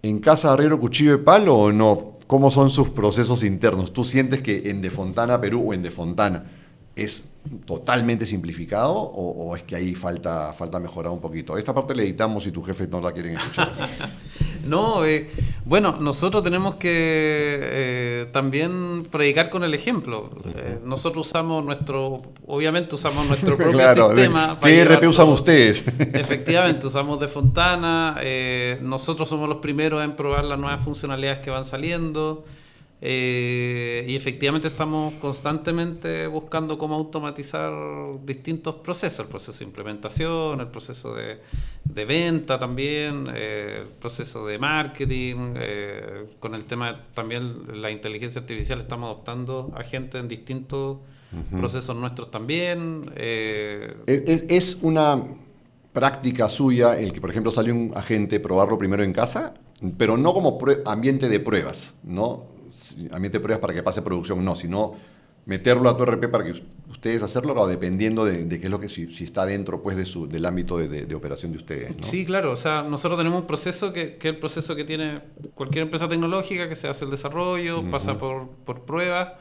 ¿En Casa Herrero Cuchillo de Palo o no? ¿Cómo son sus procesos internos? ¿Tú sientes que en De Fontana, Perú o en De Fontana es totalmente simplificado o es que ahí falta mejorar un poquito? Esta parte la editamos si tu jefe no la quieren escuchar. No, bueno, nosotros tenemos que también predicar con el ejemplo. Nosotros obviamente usamos nuestro propio claro, sistema. ¿Qué ERP usan ustedes? Efectivamente, usamos De Fontana. Nosotros somos los primeros en probar las nuevas funcionalidades que van saliendo. Y efectivamente estamos constantemente buscando cómo automatizar distintos procesos, el proceso de implementación, el proceso de venta también, el proceso de marketing, con el tema también la inteligencia artificial estamos adoptando a gente en distintos procesos nuestros también. ¿Es una práctica suya el que, por ejemplo, sale un agente probarlo primero en casa, pero no como ambiente de pruebas, ¿no? Ambiente de pruebas para que pase producción, no, sino meterlo a tu RP para que ustedes hacerlo, o dependiendo de qué es lo que si está dentro pues del ámbito de operación de ustedes, ¿no? Sí, claro, o sea, nosotros tenemos un proceso que es el proceso que tiene cualquier empresa tecnológica, que se hace el desarrollo, pasa por pruebas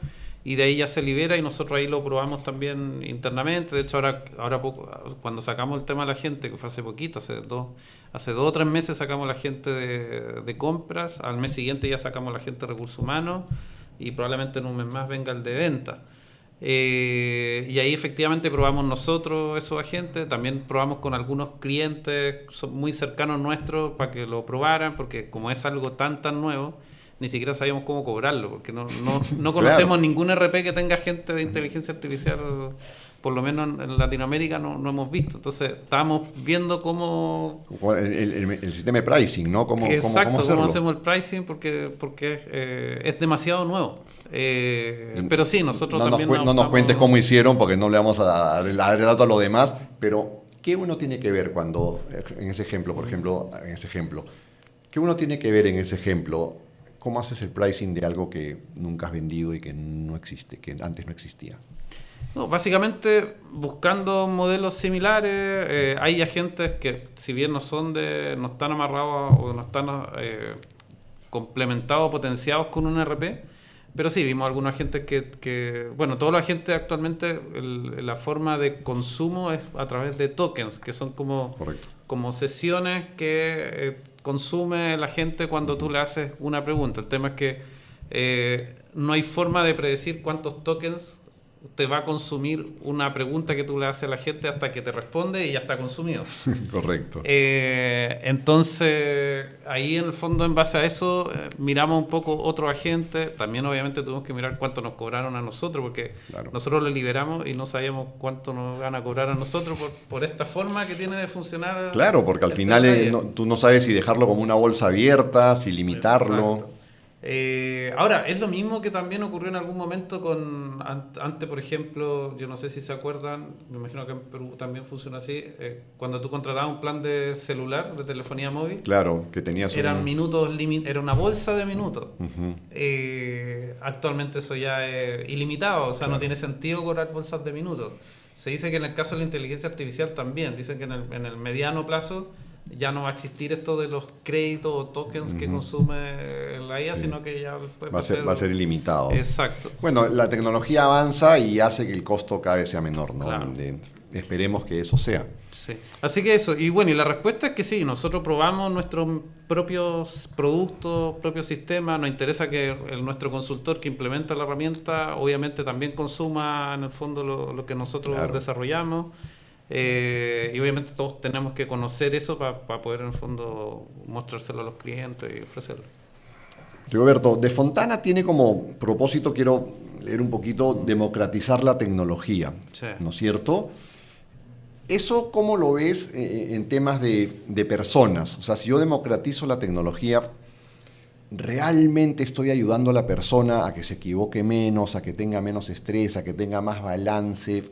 y de ahí ya se libera y nosotros ahí lo probamos también internamente. De hecho, ahora poco, cuando sacamos el tema de la gente, que fue hace poquito, hace 2 o 3 meses sacamos la gente de compras, al mes siguiente ya sacamos la gente de recursos humanos y probablemente en un mes más venga el de venta. Y ahí efectivamente probamos nosotros esos agentes, también probamos con algunos clientes muy cercanos nuestros para que lo probaran, porque como es algo tan nuevo, ni siquiera sabíamos cómo cobrarlo, porque no conocemos claro. Ningún RP que tenga gente de inteligencia artificial, por lo menos en Latinoamérica no hemos visto. Entonces estábamos viendo cómo... El sistema de pricing, ¿no? Exacto, cómo hacemos el pricing, porque es demasiado nuevo. Pero sí, nosotros también... No nos cuentes cómo hicieron, porque no le vamos a dar dato a lo demás, pero ¿qué uno tiene que ver cuando, en ese ejemplo, por ejemplo, ¿qué uno tiene que ver en ese ejemplo? ¿Cómo haces el pricing de algo que nunca has vendido y que no existe, que antes no existía? No, básicamente buscando modelos similares. Hay agentes que, si bien no están amarrados o no están complementados o potenciados con un RP, pero sí, vimos algunos agentes que bueno, todos los agentes actualmente, la forma de consumo es a través de tokens, que son como sesiones que consume la gente cuando tú le haces una pregunta. El tema es que no hay forma de predecir cuántos tokens te va a consumir una pregunta que tú le haces a la gente hasta que te responde y ya está consumido. Correcto. Entonces, ahí en el fondo, en base a eso, miramos un poco otros agentes. También, obviamente, tuvimos que mirar cuánto nos cobraron a nosotros, porque nosotros lo liberamos y no sabíamos cuánto nos van a cobrar a nosotros por esta forma que tiene de funcionar. Claro, porque al final tú no sabes si dejarlo como una bolsa abierta, si limitarlo. Exacto. Ahora, es lo mismo que también ocurrió en algún momento con antes, por ejemplo, yo no sé si se acuerdan, me imagino que en Perú también funciona así, cuando tú contratabas un plan de celular, de telefonía móvil. Claro, que tenías eran minutos, era una bolsa de minutos. Uh-huh. Actualmente eso ya es ilimitado, o sea, no tiene sentido cobrar bolsas de minutos. Se dice que en el caso de la inteligencia artificial también, dicen que en el mediano plazo ya no va a existir esto de los créditos o tokens que consume la IA, sino que ya va a ser ilimitado. Exacto. Bueno, la tecnología avanza y hace que el costo cada vez sea menor, ¿no? Claro. Esperemos que eso sea. Sí. Así que eso, y bueno, y la respuesta es que sí, nosotros probamos nuestros propios productos, propios sistemas, nos interesa que nuestro consultor que implementa la herramienta, obviamente también consuma en el fondo lo que nosotros desarrollamos. Y obviamente todos tenemos que conocer eso para poder en el fondo mostrárselo a los clientes y ofrecerlo. Rigoberto, De Fontana tiene como propósito, quiero leer un poquito, democratizar la tecnología, sí. ¿No es cierto? ¿Eso cómo lo ves en temas de personas? O sea, si yo democratizo la tecnología, ¿realmente estoy ayudando a la persona a que se equivoque menos, a que tenga menos estrés, a que tenga más balance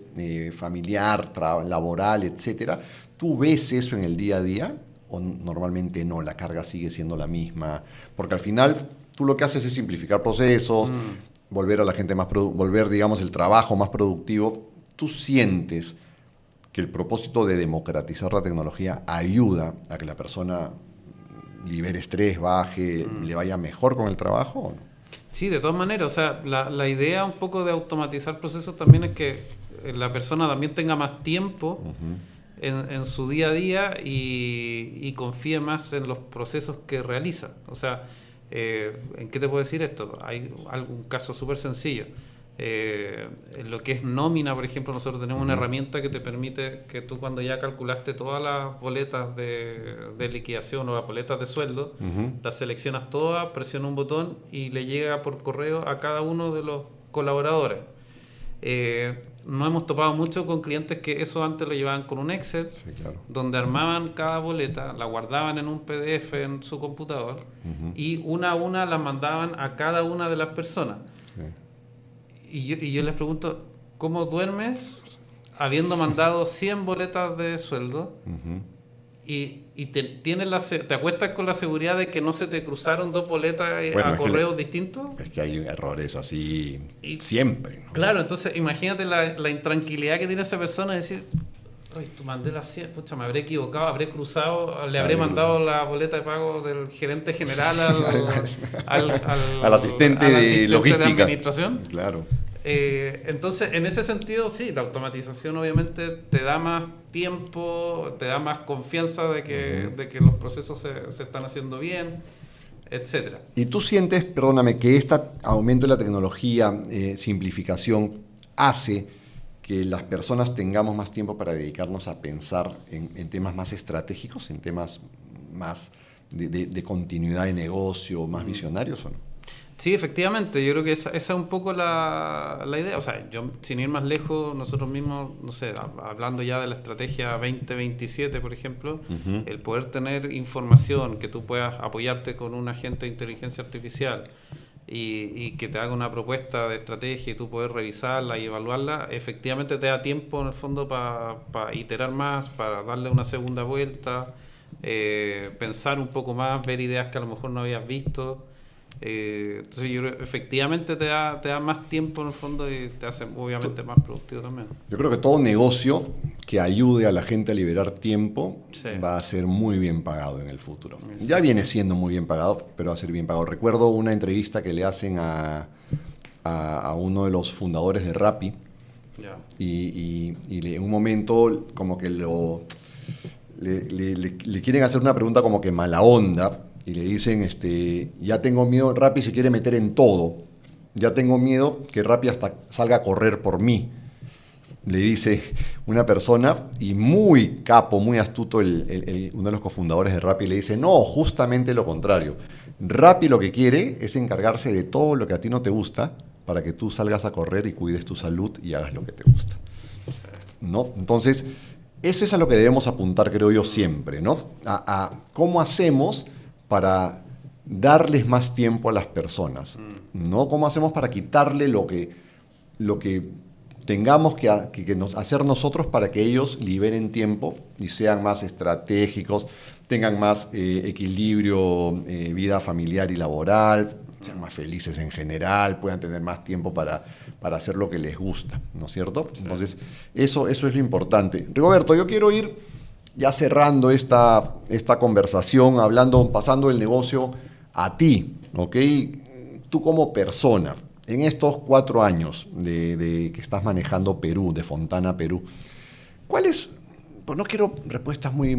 familiar, laboral, etcétera? ¿Tú ves eso en el día a día o normalmente no? La carga sigue siendo la misma. Porque al final tú lo que haces es simplificar procesos, volver a la gente volver, digamos, el trabajo más productivo. ¿Tú sientes que el propósito de democratizar la tecnología ayuda a que la persona libere estrés, baje, le vaya mejor con el trabajo o no? Sí, de todas maneras, o sea, la idea un poco de automatizar procesos también es que la persona también tenga más tiempo en su día a día y confíe más en los procesos que realiza. O sea, ¿en qué te puedo decir esto? Hay algún caso súper sencillo. En lo que es nómina, por ejemplo, nosotros tenemos una herramienta que te permite que tú, cuando ya calculaste todas las boletas de liquidación o las boletas de sueldo, las seleccionas todas, presionas un botón y le llega por correo a cada uno de los colaboradores. No hemos topado mucho con clientes que eso antes lo llevaban con un Excel, sí, claro, donde armaban cada boleta, la guardaban en un PDF en su computador y una a una las mandaban a cada una de las personas. Sí. Y yo les pregunto, ¿cómo duermes habiendo mandado 100 boletas de sueldo y te acuestas con la seguridad de que no se te cruzaron 2 boletas a correos distintos? Es que hay errores así siempre, ¿no? Claro, entonces imagínate la intranquilidad que tiene esa persona de decir, tú mandé las 100, pucha, me habré equivocado, habré cruzado, le habré mandado la boleta de pago del gerente general al asistente de logística, de administración. Claro. Entonces, en ese sentido, sí, la automatización obviamente te da más tiempo, te da más confianza de que los procesos se están haciendo bien, etcétera. ¿Y tú sientes, perdóname, que este aumento de la tecnología, simplificación, hace que las personas tengamos más tiempo para dedicarnos a pensar en temas más estratégicos, en temas más de continuidad de negocio, más visionarios o no? Sí, efectivamente, yo creo que esa es un poco la idea. O sea, yo, sin ir más lejos, nosotros mismos, no sé, hablando ya de la estrategia 2027, por ejemplo, el poder tener información, que tú puedas apoyarte con un agente de inteligencia artificial y que te haga una propuesta de estrategia y tú poder revisarla y evaluarla, efectivamente te da tiempo en el fondo para iterar más, para darle una segunda vuelta, pensar un poco más, ver ideas que a lo mejor no habías visto. Entonces yo creo, efectivamente te da más tiempo en el fondo y te hace obviamente más productivo también. Yo creo que todo negocio que ayude a la gente a liberar tiempo va a ser muy bien pagado en el futuro. Sí. Ya viene siendo muy bien pagado, pero va a ser bien pagado. Recuerdo una entrevista que le hacen a uno de los fundadores de Rappi y en un momento como que le quieren hacer una pregunta como que mala onda. Y le dicen, ya tengo miedo, Rappi se quiere meter en todo. ya tengo miedo que Rappi hasta salga a correr por mí. Le dice una persona, y muy capo, muy astuto, uno de los cofundadores de Rappi le dice, no, justamente lo contrario. Rappi lo que quiere es encargarse de todo lo que a ti no te gusta para que tú salgas a correr y cuides tu salud y hagas lo que te gusta, ¿no? Entonces, eso es a lo que debemos apuntar, creo yo, siempre, ¿no? A cómo hacemos para darles más tiempo a las personas, ¿no? ¿Cómo hacemos para quitarle lo que tengamos que hacer nosotros para que ellos liberen tiempo y sean más estratégicos, tengan más equilibrio, vida familiar y laboral, sean más felices en general, puedan tener más tiempo para hacer lo que les gusta, ¿no es cierto? Entonces, eso es lo importante. Rigoberto, yo quiero ir ya cerrando esta conversación, pasando el negocio a ti, ¿ok? Tú como persona, en estos 4 años de que estás manejando Perú, de Fontana Perú, ¿cuáles? Pues no quiero respuestas muy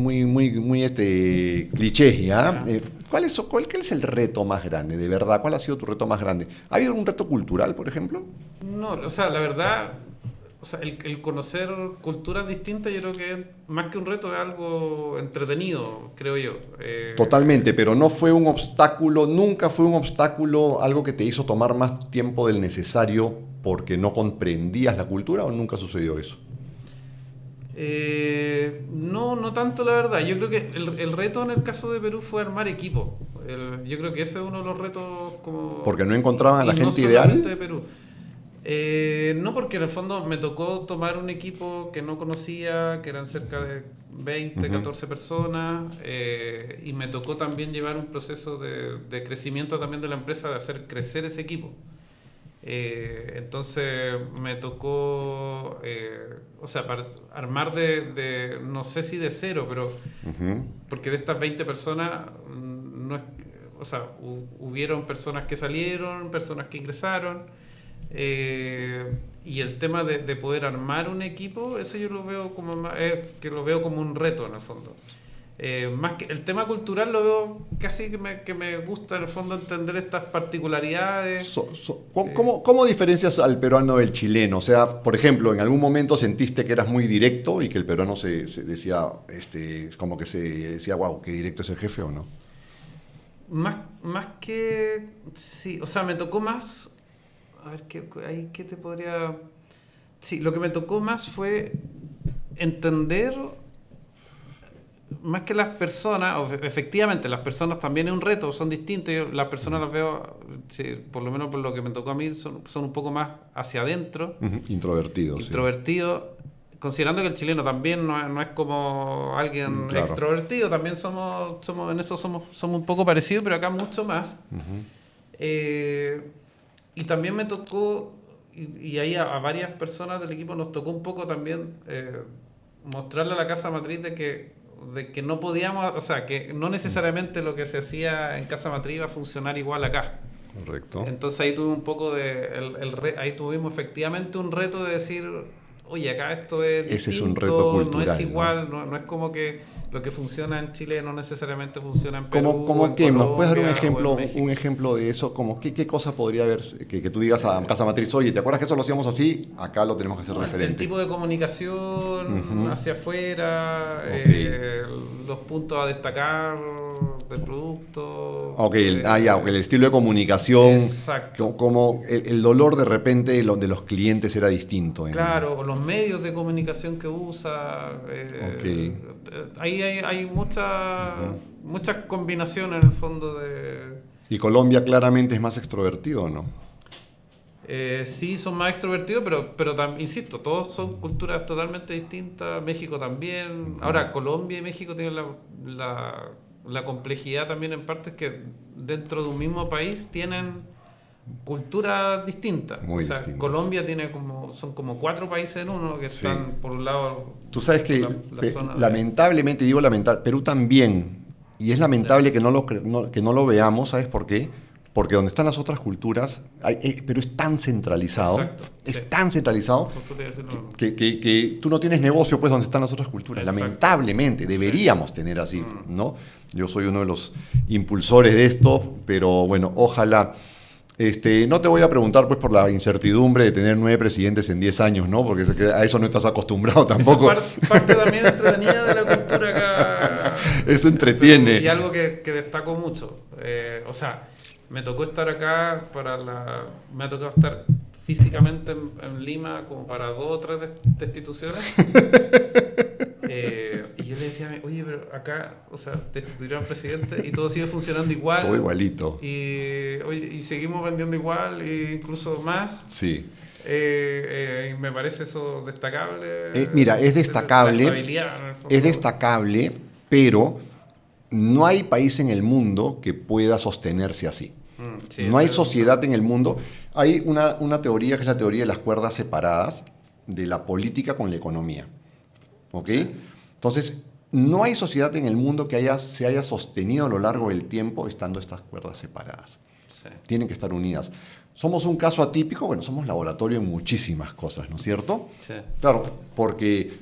clichés, ¿ya? ¿Cuál es el reto más grande, de verdad? ¿Cuál ha sido tu reto más grande? ¿Ha habido algún reto cultural, por ejemplo? No, o sea, la verdad, o sea, el conocer culturas distintas, yo creo que más que un reto es algo entretenido, creo yo. Totalmente, pero no fue un obstáculo, nunca fue un obstáculo, algo que te hizo tomar más tiempo del necesario porque no comprendías la cultura, ¿o nunca sucedió eso? No tanto, la verdad. Yo creo que el reto en el caso de Perú fue armar equipo. Yo creo que ese es uno de los retos como... ¿Porque no encontraban a la gente no ideal? solamente de Perú. No, porque en el fondo me tocó tomar un equipo que no conocía, que eran cerca de 20, 14 personas, y me tocó también llevar un proceso de crecimiento también de la empresa, de hacer crecer ese equipo. Entonces me tocó, o sea, para armar no sé si de cero, pero porque de estas 20 personas, no es, o sea, hubieron personas que salieron, personas que ingresaron. Y el tema de poder armar un equipo, eso yo lo veo que lo veo como un reto en el fondo. Más que el tema cultural, lo veo casi que me gusta en el fondo entender estas particularidades. ¿Cómo diferencias al peruano del chileno? O sea, por ejemplo, ¿en algún momento sentiste que eras muy directo y que el peruano se decía, como que se decía, wow, qué directo es el jefe, o no? Más que... Sí, o sea, me tocó más... A ver, ¿qué te podría...? Sí, lo que me tocó más fue entender, más que las personas, efectivamente, las personas también es un reto, son distintos, yo las personas las veo, sí, por lo menos por lo que me tocó a mí, son un poco más hacia adentro. Introvertidos. Sí. Considerando que el chileno también no es como alguien extrovertido, también somos en eso somos un poco parecidos, pero acá mucho más. Y también me tocó, y ahí a varias personas del equipo nos tocó un poco también mostrarle a la casa matriz de que no podíamos, o sea, que no necesariamente lo que se hacía en casa matriz iba a funcionar igual acá. Correcto. Entonces ahí tuve un poco ahí tuvimos efectivamente un reto de decir, oye, acá esto es distinto, ese es un reto cultural, no es igual, no es como que lo que funciona en Chile no necesariamente funciona en Perú. ¿Cómo qué? ¿Nos puedes dar un un ejemplo de eso? Como ¿qué cosa podría haber que tú digas a Casa Matriz, oye, ¿te acuerdas que eso lo hacíamos así? Acá lo tenemos que hacer diferente. El tipo de comunicación hacia afuera, los puntos a destacar del producto. El estilo de comunicación. Exacto. Como el dolor de repente de los clientes era distinto. Claro, los medios de comunicación que usa. Ahí hay muchas combinaciones en el fondo de... ¿Y Colombia claramente es más extrovertido o no? Sí, son más extrovertidos, pero insisto, todos son culturas totalmente distintas. México también. Ahora, Colombia y México tienen la complejidad también en partes que dentro de un mismo país tienen culturas distintas. Muy distintas. Colombia son como 4 países en uno que están por un lado. Tú sabes que lamentablemente, Perú también, y es lamentable que no lo veamos, ¿sabes por qué? Porque donde están las otras culturas, Perú es tan centralizado, tan centralizado que tú no tienes negocio pues donde están las otras culturas. Exacto. Lamentablemente, deberíamos tener así, ¿no? Yo soy uno de los impulsores de esto, pero bueno, ojalá No te voy a preguntar pues por la incertidumbre de tener 9 presidentes en 10 años, ¿no? Porque a eso no estás acostumbrado tampoco. Parte también entretenida de la cultura acá. Eso entretiene. Y algo que destaco mucho. O sea, me tocó estar acá me ha tocado estar físicamente en Lima como para 2 o 3 destituciones. Y yo le decía, oye, pero acá, o sea, destituyeron al presidente y todo sigue funcionando igual. Todo igualito. Y seguimos vendiendo igual, e incluso más. Sí. Me parece eso destacable. Mira, es destacable. La estabilidad, en el fondo. Es destacable, pero no hay país en el mundo que pueda sostenerse así. Sí, no hay sociedad en el mundo. Hay una teoría que es la teoría de las cuerdas separadas de la política con la economía. ¿Ok? Sí. Entonces, no hay sociedad en el mundo que se haya sostenido a lo largo del tiempo estando estas cuerdas separadas. Sí. Tienen que estar unidas. Somos un caso atípico, bueno, somos laboratorio en muchísimas cosas, ¿no es cierto? Sí. Claro, porque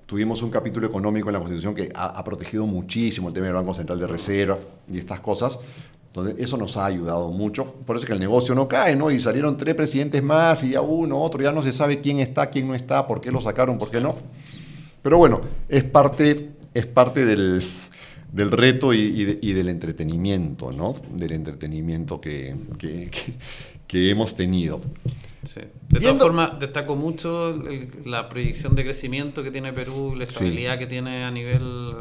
tuvimos un capítulo económico en la Constitución que ha protegido muchísimo el tema del Banco Central de Reserva y estas cosas. Entonces, eso nos ha ayudado mucho. Por eso es que el negocio no cae, ¿no? Y salieron 3 presidentes más y ya uno, otro, ya no se sabe quién está, quién no está, por qué lo sacaron, por qué no. Pero bueno, es parte del reto y del entretenimiento, ¿no? Del entretenimiento que hemos tenido. Sí. De todas formas, destaco mucho la proyección de crecimiento que tiene Perú, la estabilidad que tiene a nivel,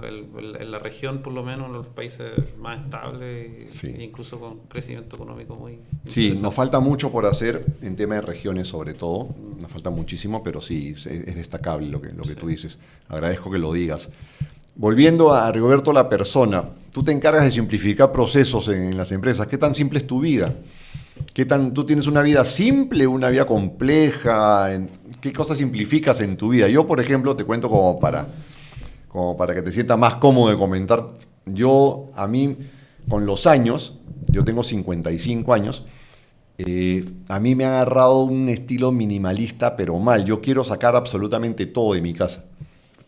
en la región, por lo menos, en los países más estables, e incluso con crecimiento económico muy... Sí, nos falta mucho por hacer en tema de regiones sobre todo, nos falta muchísimo, pero sí, es destacable lo que tú dices. Agradezco que lo digas. Volviendo a Rigoberto, la persona, tú te encargas de simplificar procesos en las empresas. ¿Qué tan simple es tu vida? ¿Tú tienes una vida simple, una vida compleja? ¿Qué cosas simplificas en tu vida? Yo, por ejemplo, te cuento como para que te sientas más cómodo de comentar. A mí, con los años, yo tengo 55 años, a mí me ha agarrado un estilo minimalista, pero mal. Yo quiero sacar absolutamente todo de mi casa.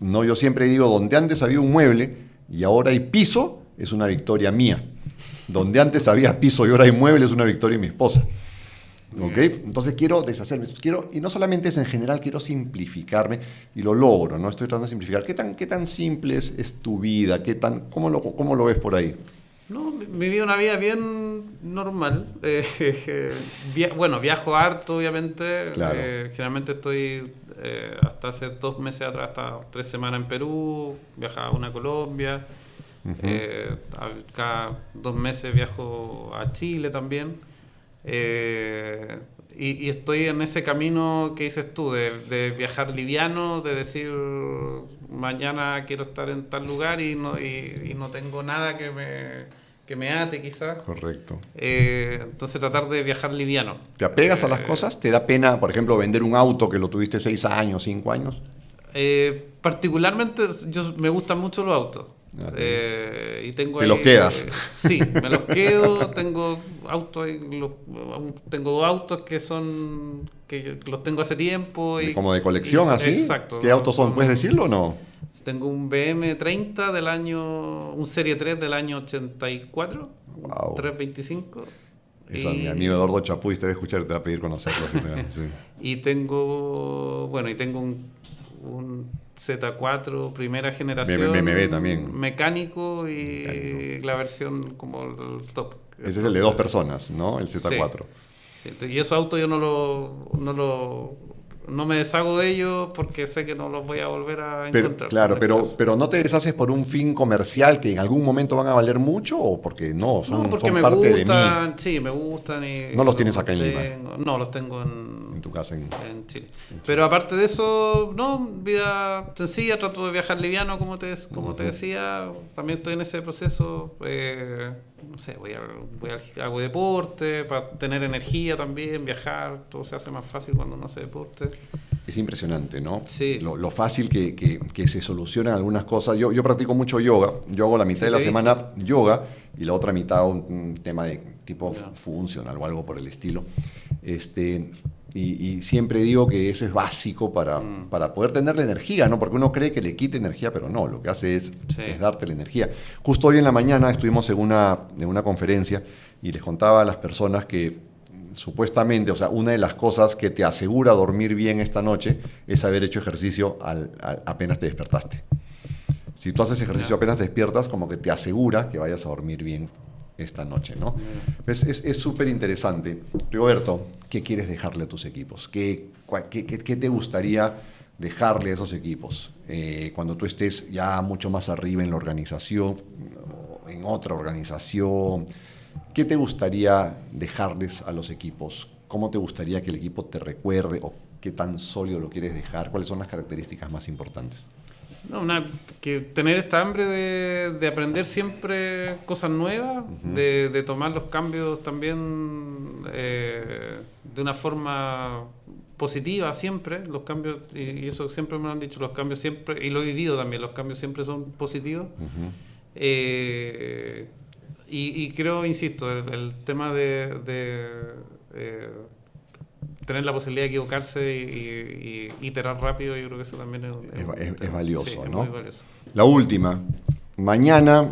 No, yo siempre digo, donde antes había un mueble y ahora hay piso, es una victoria mía. Donde antes había piso y ahora hay mueble, es una victoria de mi esposa. ¿Okay? Entonces quiero deshacerme. Y no solamente eso, en general quiero simplificarme y lo logro, ¿no? Estoy tratando de simplificar. ¿Qué tan simple es tu vida? ¿Cómo lo ves por ahí? No, viví una vida bien normal. Viajo harto, obviamente. Claro. Generalmente estoy hasta hace 2 meses atrás, hasta 3 semanas en Perú, viajaba una a Colombia. Cada 2 meses viajo a Chile también. Y estoy en ese camino que dices tú, de viajar liviano, de decir mañana quiero estar en tal lugar y no tengo nada que me ate quizás. Correcto. Entonces tratar de viajar liviano. ¿Te apegas a las cosas? ¿Te da pena, por ejemplo, vender un auto que lo tuviste 6 años, 5 años? Particularmente me gustan mucho los autos. Y tengo ¿Te los quedas? Sí, me los quedo. Tengo autos, tengo 2 autos que los tengo hace tiempo. ¿Como de colección así? Exacto. ¿Qué autos son? ¿Puedes decirlo o no? Tengo un BM30 un Serie 3 del año 84, wow. 325. Eso, mi amigo Eduardo Chapuis te va a escuchar y te va a pedir conocerlo. Sí. Y tengo un Z4 primera generación, BMW también, mecánico y la versión como el top. Ese es el de 2 personas, ¿no? El Z4. Sí. Y esos autos yo no me deshago de ellos porque sé que no los voy a volver a encontrar. Claro, pero ¿no te deshaces por un fin comercial que en algún momento van a valer mucho o porque son porque me parte gustan, de mí? Sí, me gustan. ¿No los tienes acá en Lima? No, los tengo en tu casa en Chile. Pero aparte de eso, no, vida sencilla, trato de viajar liviano, como te decía. También estoy en ese proceso. No sé, hago deporte para tener energía también, viajar, todo se hace más fácil cuando uno hace deporte. Es impresionante, ¿no? Sí. Lo fácil que se solucionan algunas cosas. Yo practico mucho yoga. Yo hago la mitad de la semana yoga y la otra mitad un tema de tipo funcional o algo por el estilo. Y siempre digo que eso es básico para poder tener la energía, ¿no? Porque uno cree que le quita energía, pero no, lo que hace es darte la energía. Justo hoy en la mañana estuvimos en una conferencia y les contaba a las personas que supuestamente, o sea, una de las cosas que te asegura dormir bien esta noche es haber hecho ejercicio apenas te despertaste. Si tú haces ejercicio apenas te despiertas, como que te asegura que vayas a dormir bien esta noche, ¿no? Es súper interesante. Rigoberto, ¿qué quieres dejarle a tus equipos? ¿Qué te gustaría dejarle a esos equipos? Cuando tú estés ya mucho más arriba en la organización, en otra organización, ¿qué te gustaría dejarles a los equipos? ¿Cómo te gustaría que el equipo te recuerde o qué tan sólido lo quieres dejar? ¿Cuáles son las características más importantes? No, que tener esta hambre de aprender siempre cosas nuevas, de tomar los cambios también de una forma positiva siempre, los cambios, y eso siempre me lo han dicho, los cambios siempre, y lo he vivido también, los cambios siempre son positivos. Y creo, insisto, el tema de tener la posibilidad de equivocarse y iterar rápido, yo creo que eso también es valioso, sí, ¿no? Es muy valioso. La última, mañana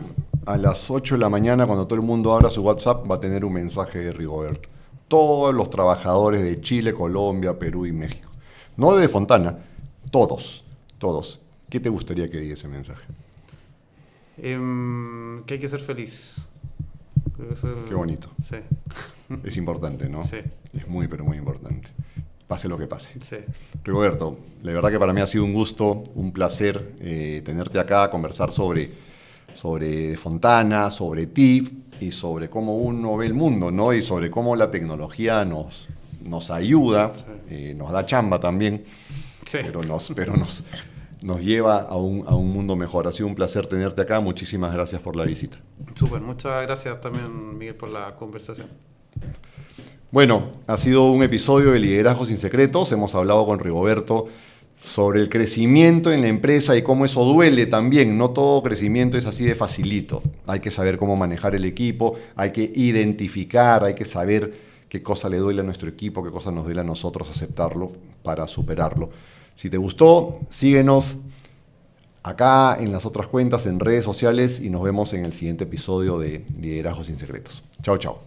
a las 8 de la mañana, cuando todo el mundo abra su WhatsApp, va a tener un mensaje de Rigoberto. Todos los trabajadores de Chile, Colombia, Perú y México. No de Fontana, todos. ¿Qué te gustaría que diga ese mensaje? Que hay que ser feliz. Qué bonito. Sí. Es importante, ¿no? Sí. Es muy, pero muy importante. Pase lo que pase. Sí. Rigoberto, la verdad que para mí ha sido un gusto, un placer tenerte acá, conversar sobre Fontana, sobre ti y sobre cómo uno ve el mundo, ¿no? Y sobre cómo la tecnología nos ayuda, nos da chamba también, Sí. pero nos lleva a un mundo mejor. Ha sido un placer tenerte acá. Muchísimas gracias por la visita. Súper, muchas gracias también, Miguel, por la conversación. Bueno, ha sido un episodio de Liderazgo sin Secretos. Hemos hablado con Rigoberto sobre el crecimiento en la empresa y cómo eso duele también. No todo crecimiento es así de facilito. Hay que saber cómo manejar el equipo, hay que identificar, hay que saber qué cosa le duele a nuestro equipo, qué cosa nos duele a nosotros, aceptarlo para superarlo. Si te gustó, síguenos acá en las otras cuentas, en redes sociales y nos vemos en el siguiente episodio de Liderazgo sin Secretos. Chao, chao.